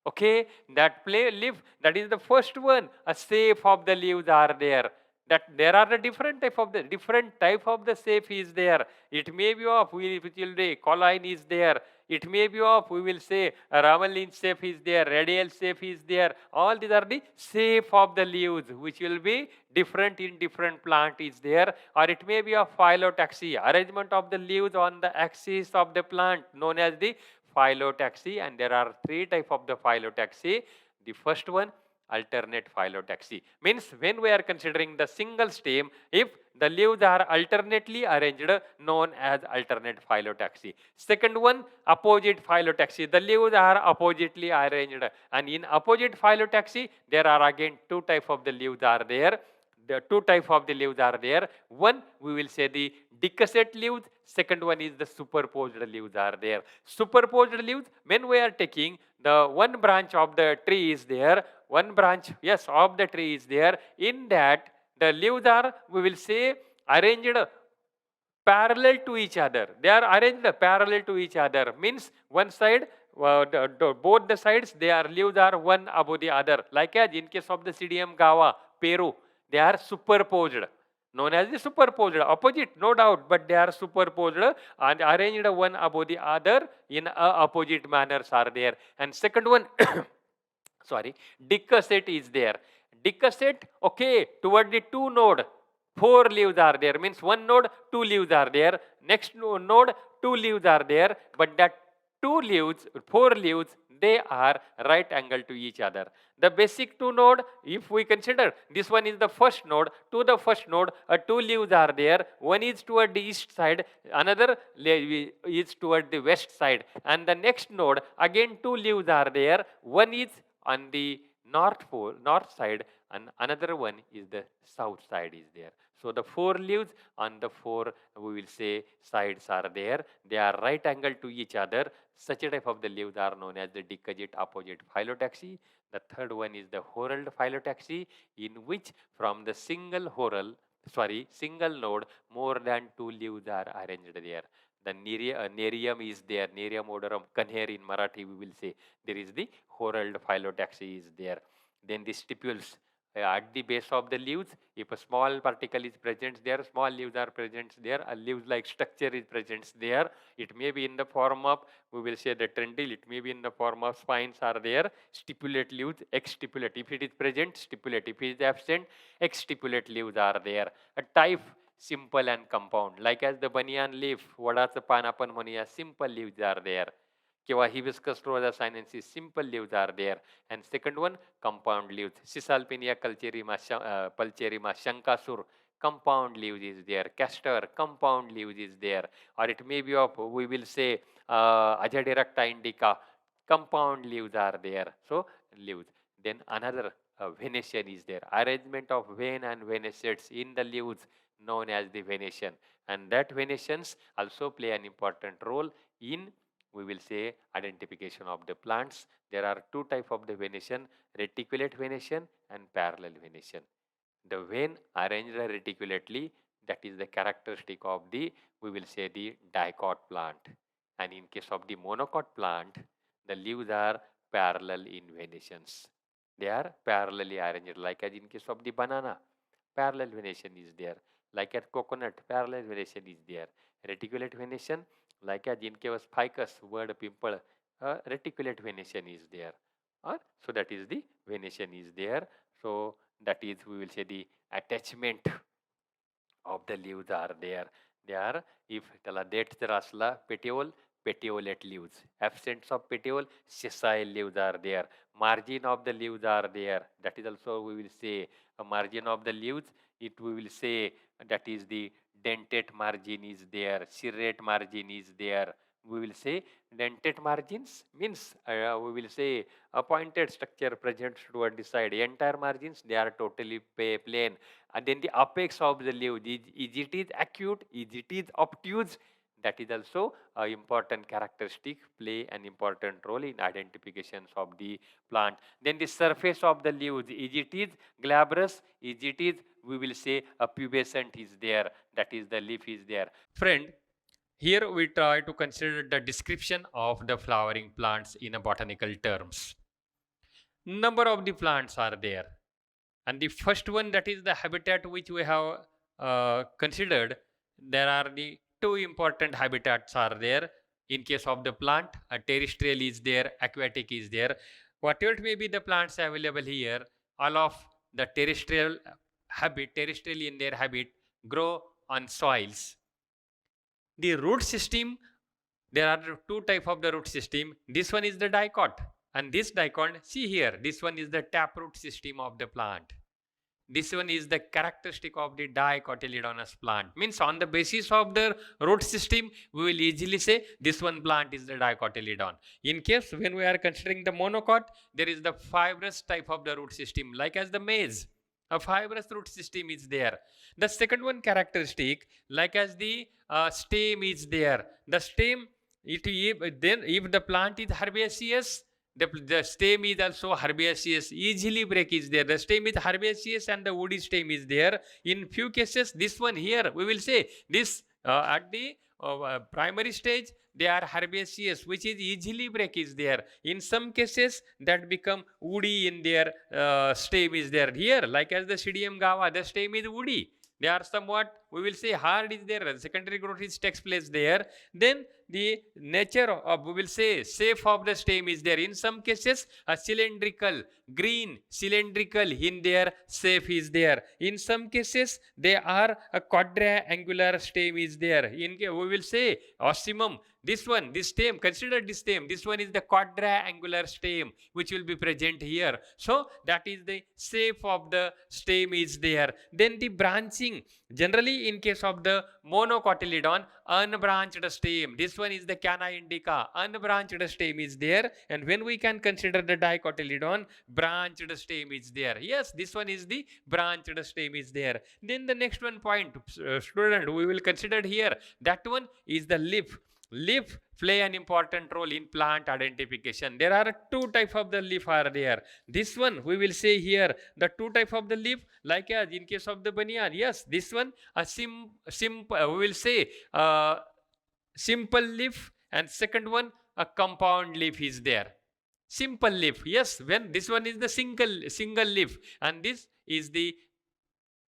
Okay, that play leaf, that is the first one. A shape of the leaves are there. That there are the different type of the shape is there. It may be of, which will be colline is there. It may be of, we will say, a ramalin shape is there, radial shape is there. All these are the shape of the leaves, which will be different in different plant is there. Or it may be a phyllotaxy, arrangement of the leaves on the axis of the plant, known as the phyllotaxy. And there are three type of the phyllotaxy. The first one, alternate phyllotaxy, means when we are considering the single stem, if the leaves are alternately arranged, known as alternate phyllotaxy. Second one, opposite phyllotaxy, the leaves are oppositely arranged, and in opposite phyllotaxy there are again two type of the leaves are there. The two type of the leaves are there. One, we will say the decussate leaves. Second one is the superposed leaves are there. Superposed leaves, when we are taking the one branch of the tree is there, one branch, yes, of the tree is there. In that, the leaves are, we will say, arranged parallel to each other. They are arranged parallel to each other. Means one side, both the sides, their leaves are one above the other. Like as in case of the Psidium guava, Peru, they are superposed, known as the superposed, opposite, no doubt, but they are superposed and arranged one above the other in opposite manners are there. And second one, sorry, decussate is there. Decussate, okay, toward the two node, four leaves are there, means one node, two leaves are there. Next node, two leaves are there, but that two leaves, four leaves, they are right angle to each other. The basic two node, if we consider this one is the first node, to the first node, two leaves are there. One is toward the east side, another is toward the west side, and the next node again two leaves are there. One is on the north side, and another one is the south side is there. So the four leaves on the four, we will say, sides are there. They are right angle to each other. Such a type of the leaves are known as the decussate opposite phyllotaxy. The third one is the whorled phyllotaxy, in which from the single node, more than two leaves are arranged there. The nerium is there, nerium odorum, kanher in Marathi we will say. There is the whorled phyllotaxy is there. Then the stipules, at the base of the leaves, if a small particle is present there, small leaves are present there, a leaves like structure is present there. It may be in the form of, we will say, the trendril, it may be in the form of spines are there. Stipulate leaves, exstipulate, if it is present, stipulate, if it is absent, exstipulate leaves are there. A type, simple and compound, like as the banyan leaf, वडाचं पान आपण म्हणूया, simple leaves are there. किंवा hibiscus rosa sinensis, simple leaves are there. And second one, compound leaves. Cisalpinia pulcherrima, shankasur, compound leaves is there. Castor, compound leaves is there. Or it may be of, we will say, Azadiracta indica, compound leaves are there. So leaves. Then another venation is there. Arrangement of vein and venacettes in the leaves, known as the venation. And that venations also play an important role in, we will say, identification of the plants. There are two type of the venation, reticulate venation and parallel venation. The vein arranged reticulately, that is the characteristic of the, we will say, the dicot plant. And in case of the monocot plant, the leaves are parallel in venations. They are parallelly arranged, like as in case of the banana, parallel venation is there. Like at coconut, parallel venation is there. Reticulate venation, like as in case of ficus, word pimple, reticulate venation is there. So that is the venation is there. So that is, we will say, the attachment of the leaves are there. They are, if त्याला देठ जर असला, petiole, petiolate leaves. Absence of petiole, sessile leaves are there. Margin of the leaves are there. That is also, we will say, a margin of the leaves. It, we will say, that is the dentate margin is there, serrate margin is there, we will say dentate margins means we will say a pointed structure present toward the side. Entire margins, they are totally plain. And then the apex of the leaf, is it is acute, is it is obtuse, that is also an important characteristic, play an important role in identifications of the plant. Then the surface of the leaves, is it is glabrous, is it is, we will say a pubescent is there, that is the leaf is there. Friend, here we try to consider the description of the flowering plants in a botanical terms. Number of the plants are there, and the first one, that is the habitat which we have considered. There are the two important habitats are there in case of the plant. A terrestrial is there, aquatic is there. Whatever may be the plants available here, all of the terrestrial in their habit grow on soils. The root system, there are two type of the root system. This one is the dicot, and this dicot, see here, this one is the taproot system of the plant. This one is the characteristic of the dicotyledonous plant. Means on the basis of the root system, we will easily say this one plant is the dicotyledon. In case when we are considering the monocot, there is the fibrous type of the root system, like as the maize. A fibrous root system is there. The second one characteristic, like as the stem is there. The stem, if the plant is herbaceous, the stem is also herbaceous, easily break is there. The stem is herbaceous and the woody stem is there. In few cases, this one here, we will say this at the primary stage, they are herbaceous, which is easily break is there. In some cases, that become woody in their stem is there. Here, like as the Pseudium guava, the stem is woody. They are somewhat, we will say, hard is there. Secondary growth is takes place there. Then the nature of, we will say, shape of the stem is there. In some cases, a cylindrical, green, cylindrical in their shape is there. In some cases, they are a quadrangular stem is there. We will say ossimum. This stem, consider this stem. This one is the quadrangular stem which will be present here. So that is the shape of the stem is there. Then the branching, generally in case of the monocotyledon, unbranched stem. This one is the Canna indica, unbranched stem is there. And when we can consider the dicotyledon, branched stem is there. Yes, this one is the branched stem is there. Then the next one point, student, we will consider here, that one is the leaf. Leaf play an important role in plant identification. There are two type of the leaf are there. This one we will say here, the two type of the leaf, like as in case of the banyan. Yes, this one a simple, we will say simple leaf, and second one a compound leaf is there. Simple leaf, yes, when this one is the single leaf, and this is the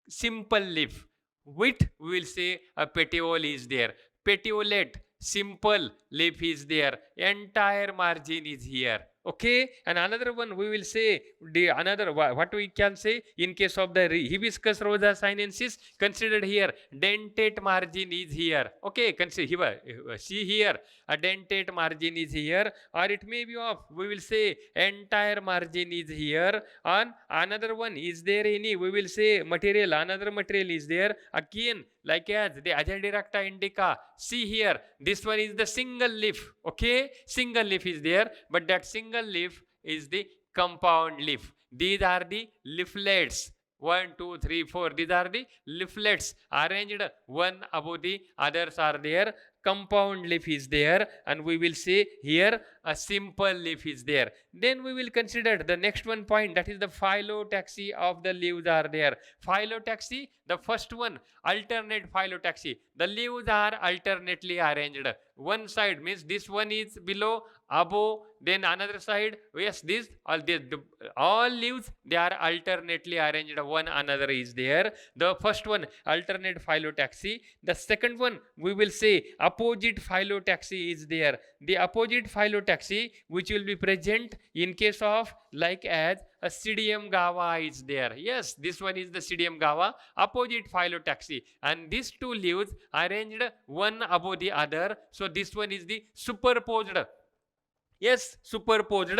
simple leaf. With we will say a petiole is there. Petiolate, simple leaf is there, entire margin is here. Okay, and another one we will say the another what we can say in case of the hibiscus rosa sinensis, considered here dentate margin is here. Okay, consider here, see here a dentate margin is here, or it may be of, we will say entire margin is here. On another one, is there any, we will say material, another material is there again, like as the Azadirachta indica. See here, this one is the single leaf. Okay, single leaf is there, but that single leaf is the compound leaf. These are the leaflets. 1, 2, 3, 4. These are the leaflets arranged one above the others are there. Compound leaf is there, and we will say here a simple leaf is there. Then we will consider the next one point, that is the phyllotaxy of the leaves are there. Phyllotaxy, the first one, alternate phyllotaxy. The leaves are alternately arranged. One side means this one is below, above, then another side. Yes, this all leaves, they are alternately arranged. One another is there. The first one, alternate phyllotaxy. The second one, we will say opposite phyllotaxy is there. The opposite phyllotaxy which will be present in case of, like as a Pseudium guava is there. Yes, this one is the Pseudium guava, opposite phyllotaxy, and these two leaves arranged one above the other. So this one is the superposed. Yes, superposed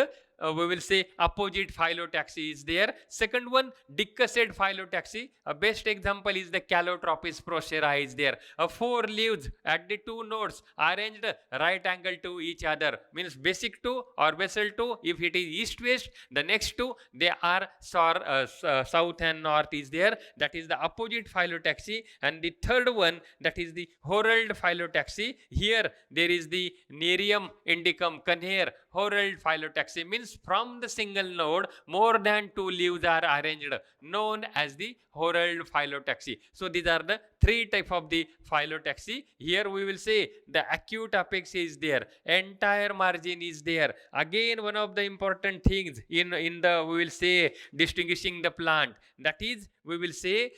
we will say opposite phyllotaxy is there. Second one, decussate phyllotaxy. A best example is the Calotropis procera is there. Four leaves at the two nodes arranged right angle to each other, means basic two or basal two. If it is east west, the next two they are south and north is there. That is the opposite phyllotaxy. And the third one, that is the whorled phyllotaxy. Here there is the Nerium indicum Canher whorled phyllotaxy, means from the single node more than two leaves are arranged, known as the whorled phyllotaxy. So these are the three type of the phyllotaxy. Here we will say the acute apex is there, entire margin is there. Again, one of the important things in the, we will say, distinguishing the plant, that is, we will say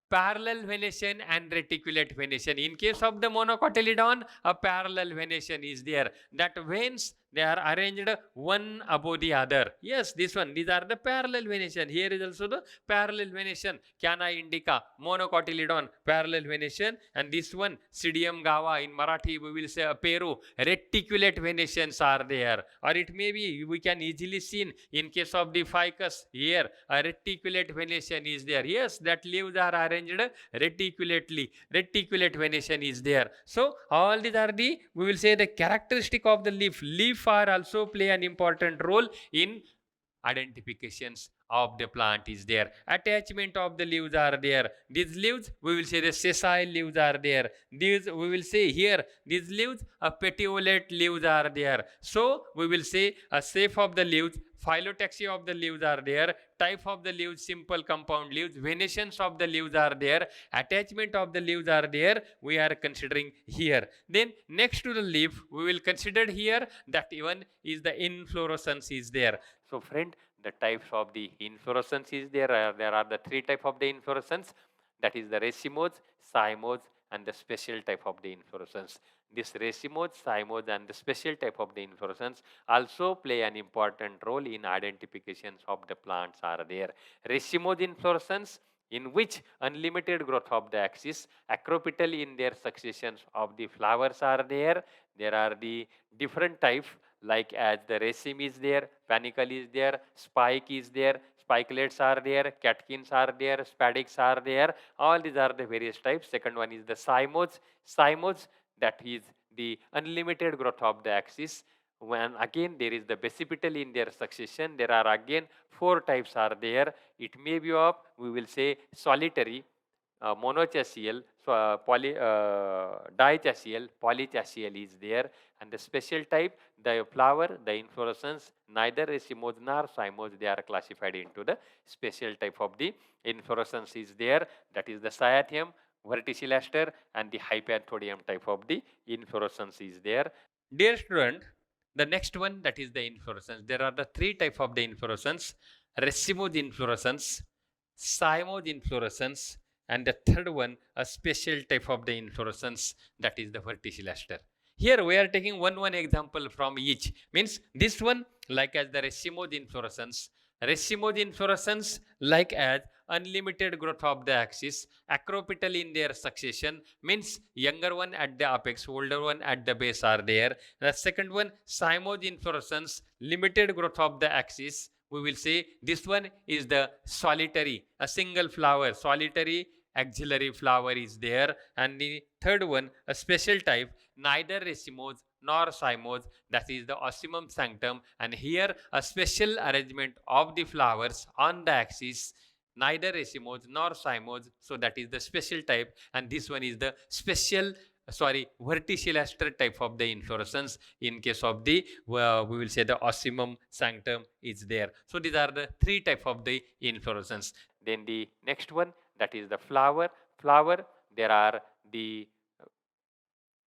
parallel venation and reticulate venation. In case of the monocotyledon, a parallel venation is there. That veins, they are arranged one above the other. Yes, this one, these are the parallel venation. Here is also the parallel venation. Canna indica, monocotyledon, parallel venation. And this one, Psidium gava, in Marathi we will say a Peru, reticulate venations are there. Or it may be, we can easily see in case of the ficus, here a reticulate venation is there. Yes, that leaves are arranged reticulately. Reticulate venation is there. So all these are the, we will say, the characteristic of the leaf. Leaf are also play an important role in identifications of the plant is there. Attachment of the leaves are there. These leaves, we will say the sessile leaves are there. These, we will say here, these leaves, a petiolate leaves are there. So we will say a shape of the leaves, phyllotaxy of the leaves are there, type of the leaves, simple compound leaves, venations of the leaves are there, attachment of the leaves are there, we are considering here. Then next to the leaf, we will consider here that even is the inflorescence is there. So friend, the types of the inflorescence is there. There are the three type of the inflorescence, that is the racemodes, cymodes, and the special type of the inflorescence. This racemodes, cymodes, and the special type of the inflorescence also play an important role in identifications of the plants are there. Racemode inflorescence, in which unlimited growth of the axis, acropetal in their successions of the flowers are there. There are the different types, like as the raceme is there, panicle is there, spike is there, spikelets are there, catkins are there, spadix are there. All these are the various types. Second one is the cymodes. Cymodes, that is the unlimited growth of the axis. When again there is the basipetal in their succession, there are again four types are there. It may be of, we will say, solitary, monotchasial, dichasial, polychasial is there. And the special type, the flower, the inflorescence, neither racemodes nor cymodes, they are classified into the special type of the inflorescence is there. That is the cyathium, verticillaster, and the hypanthodium type of the inflorescence is there. Dear student, the next one, that is the inflorescence. There are the three type of the inflorescence: racemode inflorescence, cymode inflorescence, and the third one, a special type of the inflorescence, that is the verticillaster. Here we are taking one example from each. Means this one, like as the racemode inflorescence. Racemode inflorescence, like as unlimited growth of the axis, acropetal in their succession, means younger one at the apex, older one at the base are there. The second one, cymode inflorescence, limited growth of the axis. We will say this one is the solitary, a single flower, solitary axillary flower is there. And the third one, a special type, neither racemodes nor cymodes, that is the osmum sanctum. And here a special arrangement of the flowers on the axis, neither racemodes nor cymodes, so that is the special type. And this one is the special, verticillaster type of the inflorescence. In case of the, we will say the osmum sanctum is there. So these are the three type of the inflorescence. Then the next one, that is the flower. Flower, there are the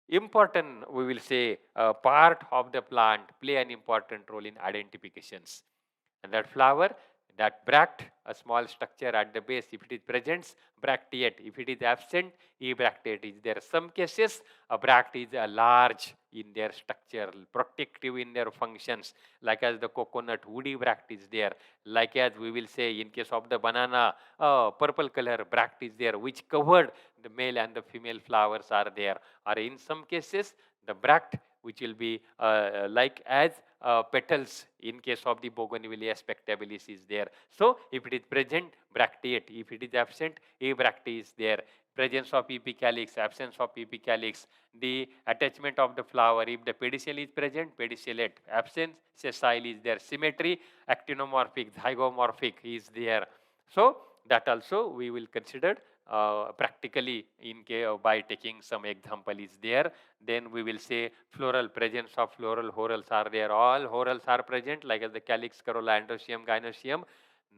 important, we will say, part of the plant play an important role in identifications. And that flower, that bract, a small structure at the base, if it is present, bracteate. If it is absent, abracteate is there. Some cases, a bract is a large in their structure, protective in their functions, like as the coconut, woody bract is there. Like as we will say, in case of the banana, purple color bract is there, which covered the male and the female flowers are there. Or in some cases, the bract which will be like as petals in case of the Bougainvillea spectabilis is there. So if it is present, bracteate. If it is absent, abracte is there. Presence of epicalyx, absence of epicalyx, the attachment of the flower. If the pedicel is present, pedicellate. Absence, sessile is there. Symmetry, actinomorphic, zygomorphic is there. So that also we will consider practically by taking some example is there. Then we will say floral, presence of floral whorls are there. All whorls are present, like as the calyx, corolla, androecium, gynoecium,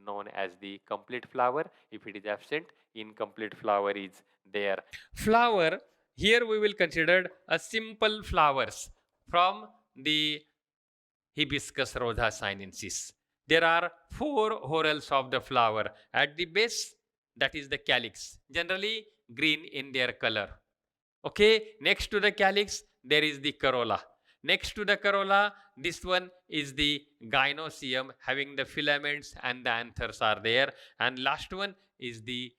known as the complete flower. If it is absent, incomplete flower is there. Flower, here we will consider a simple flowers from the Hibiscus rosa sinensis. There are 4 whorls of the flower. At the base, that is the calyx, generally green in their color. Okay, next to the calyx, there is the corolla. Next to the corolla, this one is the gynoecium, having the filaments and the anthers are there. And last one is the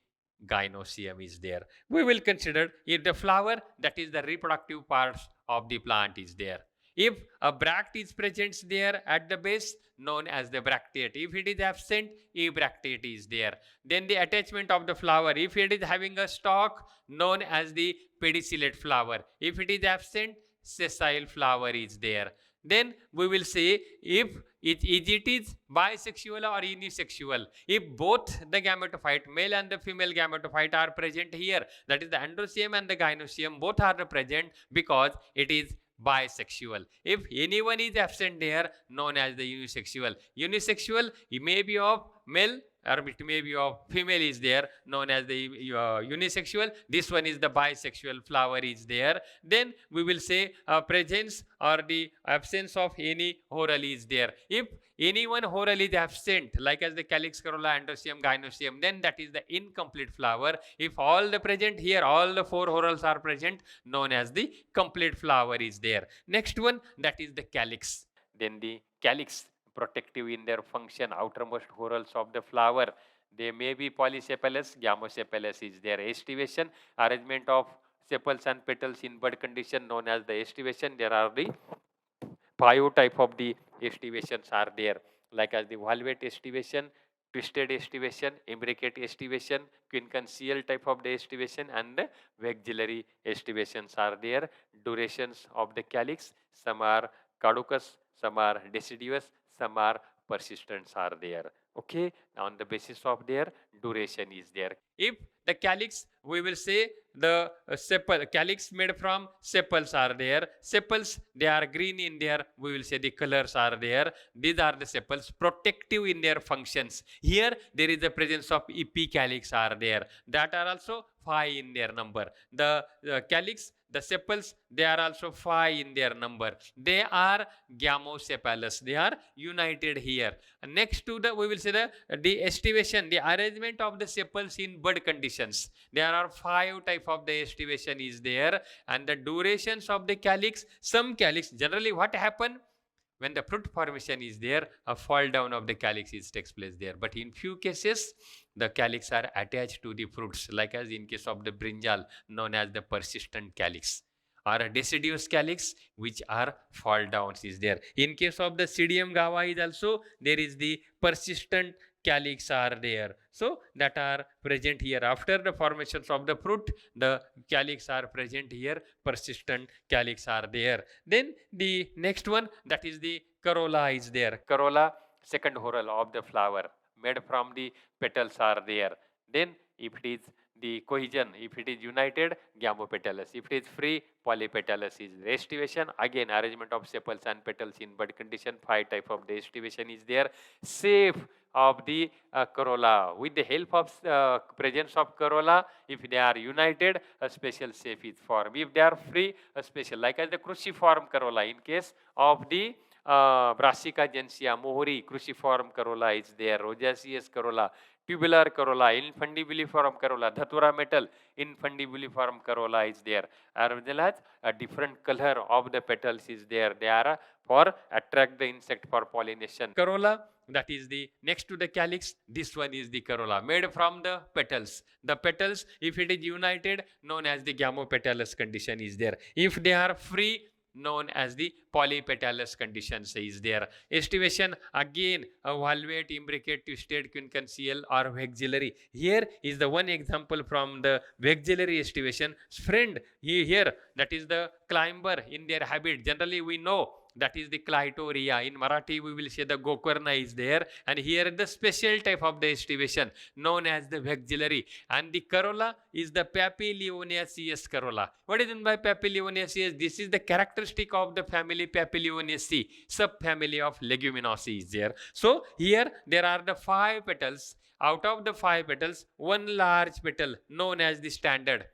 gynoecium is there. We will consider if the flower, that is the reproductive parts of the plant is there. If a bract is present there at the base, known as the bracteate. If it is absent, abracteate is there. Then the attachment of the flower. If it is having a stalk, known as the pedicellate flower. If it is absent, sessile flower is there. Then we will say if it is bisexual or unisexual. If both the gametophyte, male and the female gametophyte, are present here, that is the androecium and the gynoecium, both are present because it is bisexual. If anyone is absent there, known as the unisexual. Unisexual, it may be of male or it may be of female is there, known as the unisexual. This one is the bisexual flower is there. Then we will say presence or the absence of any whorl is there. If any one whorl is absent, like as the calyx, corolla, androecium, gynoecium, then that is the incomplete flower. If all the present here, all the 4 whorls are present, known as the complete flower is there. Next one, that is the calyx. Then the calyx, protective in their function, outermost whorls of the flower. They may be polysepalous, gamosepalous is their estivation, arrangement of sepals and petals in bud condition, known as the estivation. There are the 5 type of the estivations are there, like as the valvate estivation, twisted estivation, imbricate estivation, quincunxial type of the estivation, and the vexillary estivations are there. Durations of the calyx, some are caducous, some are deciduous, some are persistents are there. Okay, on the basis of their duration is there. If the calyx, we will say the sepal, calyx made from sepals are there. Sepals, they are green in there. We will say the colors are there. These are the sepals, protective in their functions. Here there is the presence of epicalyx are there. That are also 5 in their number. The calyx, the sepals, they are also 5 in their number. They are gamosepalous. They are united here. Next to the, we will say the estivation, the arrangement of the sepals in bud conditions. There are 5 type of the estivation is there. And the durations of the calyx, some calyx, generally what happen? When the fruit formation is there, a fall down of the calyx takes place there. But in few cases, the calyx are attached to the fruits, like as in case of the brinjal, known as the persistent calyx, or a deciduous calyx, which are fall downs is there. In case of the Psidium guava is also, there is the persistent calyx are there. So that are present here. After the formations of the fruit, the calyx are present here, persistent calyx are there. Then the next one, that is the corolla is there. Corolla, second whorl of the flower, made from the petals are there. Then if it is the cohesion, if it is united, gamopetalous. If it is free, polypetalous is estivation. Again, arrangement of sepals and petals in bud condition, 5 type of the estivation is there. Safe of the corolla. With the help of presence of corolla, if they are united, a special safe is formed. If they are free, a special, like as the cruciform corolla. In case of the Brassica gentiana, mohuri, cruciform corolla is there. Rosaceous corolla, tubular corolla, infundibuliform corolla, dhatura metal, infundibuliform corolla is there. As well as a different color of the petals is there. They are for attract the insect for pollination. Corolla, that is the next to the calyx. This one is the corolla, made from the petals. The petals, if it is united, known as the gamopetalous condition is there. If they are free, known as the polypetalous conditions is there. Estivation, again, a valvate, imbricate, twisted, quincunxial or vexillary. Here is the one example from the vexillary estivation. Friend, here that is the climber in their habit. Generally, we know that is the clitoria. In Marathi, we will say the gokarna is there, and here the special type of the estivation known as the vexillary, and the corolla is the Papilionaceae corolla. What is meant by Papilionaceae? This is the characteristic of the family Papilionaceae, subfamily of Leguminosae is there. So here there are the 5 petals. Out of the 5 petals, one large petal known as the standard.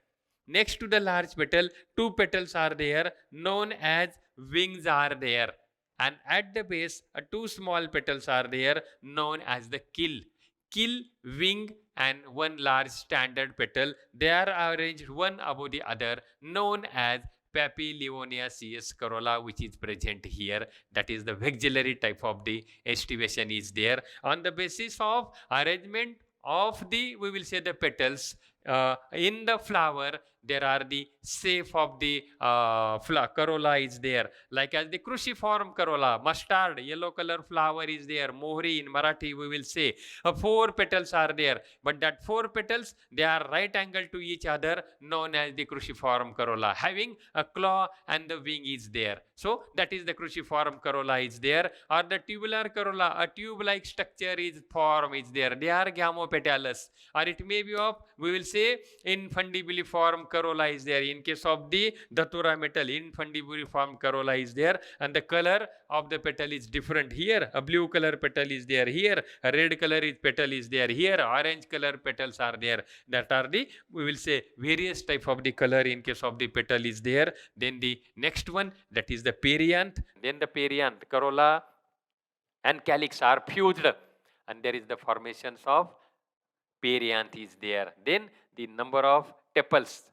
Next to the large petal, 2 petals are there known as wings are there, and at the base 2 small petals are there known as the kill, wing, and one large standard petal. They are arranged one above the other known as Papilionaceae corolla, which is present here. That is the vexillary type of the estivation is there. On the basis of arrangement of the, we will say, the petals in the flower, there are the shape of the corolla is there, like as the cruciform corolla, mustard yellow color flower is there. Mohri in Marathi we will say 4 petals are there, but that 4 petals, they are right angle to each other, known as the cruciform corolla, having a claw and the wing is there. So that is the cruciform corolla is there. Or the tubular corolla, a tube like structure is form is there. They are gamopetalous, or it may be of, we will say, infundibuliform corolla is there. In case of the datura metal, infundibuliform corolla is there, and the color of the petal is different. Here a blue color petal is there, here a red color petal is there, here orange color petals are there. That are the, we will say, various type of the color in case of the petal is there. Then the next one, that is the perianth. Then the perianth, corolla and calyx are fused, and there is the formations of perianth is there. Then the number of tepals,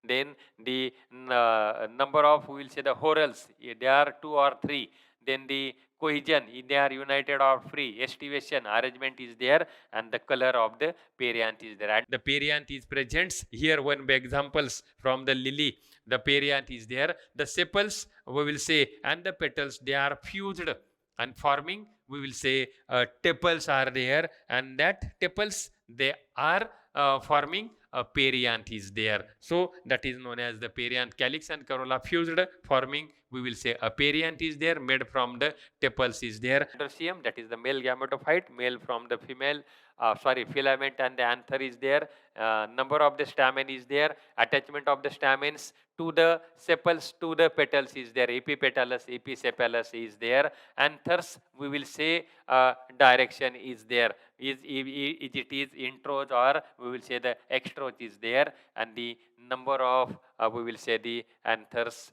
then the number of, we will say, the whorls, they are 2 or 3. Then the cohesion, they are united or free. Estivation, arrangement is there, and the color of the perianth is there. And the perianth is present here. One examples from the lily, the perianth is there. The sepals, we will say, and the petals, they are fused and forming, we will say, tepals are there, and that tepals, they are forming a perianth is there. So that is known as the perianth. Calyx and corolla fused, forming, we will say, a perianth is there, made from the tepals is there. Androecium, that is the male gametophyte, male from the female, filament, and the anther is there. Number of the stamen is there. Attachment of the stamens to the sepals, to the petals is there. Epipetalous, episepalous is there. Anthers, we will say, direction is there. Is it is intros, or we will say the extros is there, and the number of, we will say, the anthers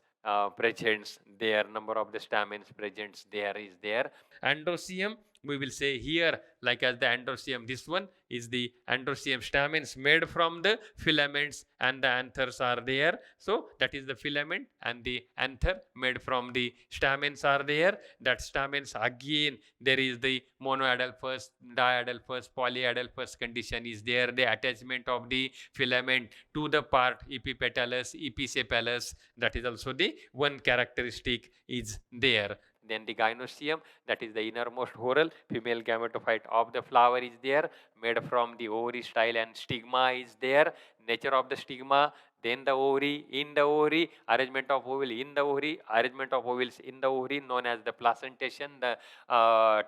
presents there, number of the stamens presents there is there. Androecium, we will say here, like as the androecium, this one is the androecium stamens made from the filaments, and the anthers are there. So that is the filament, and the anther made from the stamens are there. That stamens, again, there is the monoadelphous, diadelphous, polyadelphous condition is there. The attachment of the filament to the part epipetalous, episepalous, that is also the one characteristic is there. Then the gynoecium, that is the innermost whorl, female gametophyte of the flower is there, made from the ovary, style, and stigma is there. Nature of the stigma, then the ovary, in the ovary, arrangement of ovule in the ovary, arrangement of ovules in the ovary, known as the placentation. The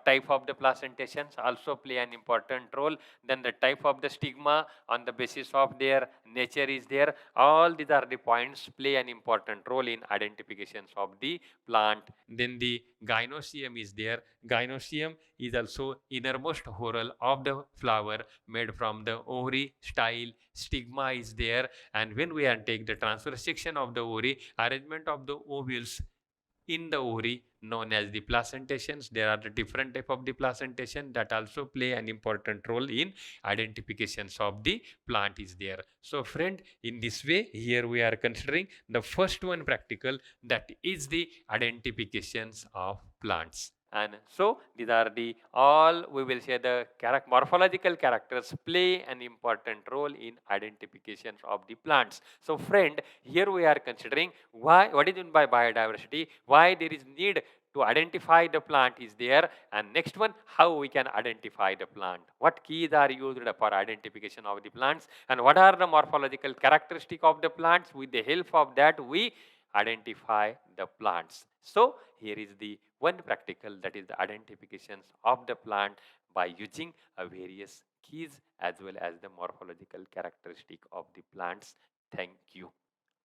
type of the placentations also play an important role. Then the type of the stigma, on the basis of their nature is there. All these are the points play an important role in identifications of the plant. Then the gynoecium is there. Gynoecium is also innermost whorl of the flower, made from the ovary, style, stigma is there. And when we take the transverse section of the ovary, arrangement of the ovules in the ovary, known as the placentations. There are the different type of the placentation that also play an important role in identifications of the plant is there. So friend, in this way, here we are considering the first one practical, that is the identifications of plants. And so these are the all we will say the morphological characters play an important role in identification of the plants. So friend, here we are considering what is meant by biodiversity, why there is need to identify the plant is there, and next one, how we can identify the plant, what keys are used for identification of the plants, and what are the morphological characteristic of the plants. With the help of that we identify the plants. So here is the one practical, that is the identifications of the plant by using various keys as well as the morphological characteristic of the plants. Thank you.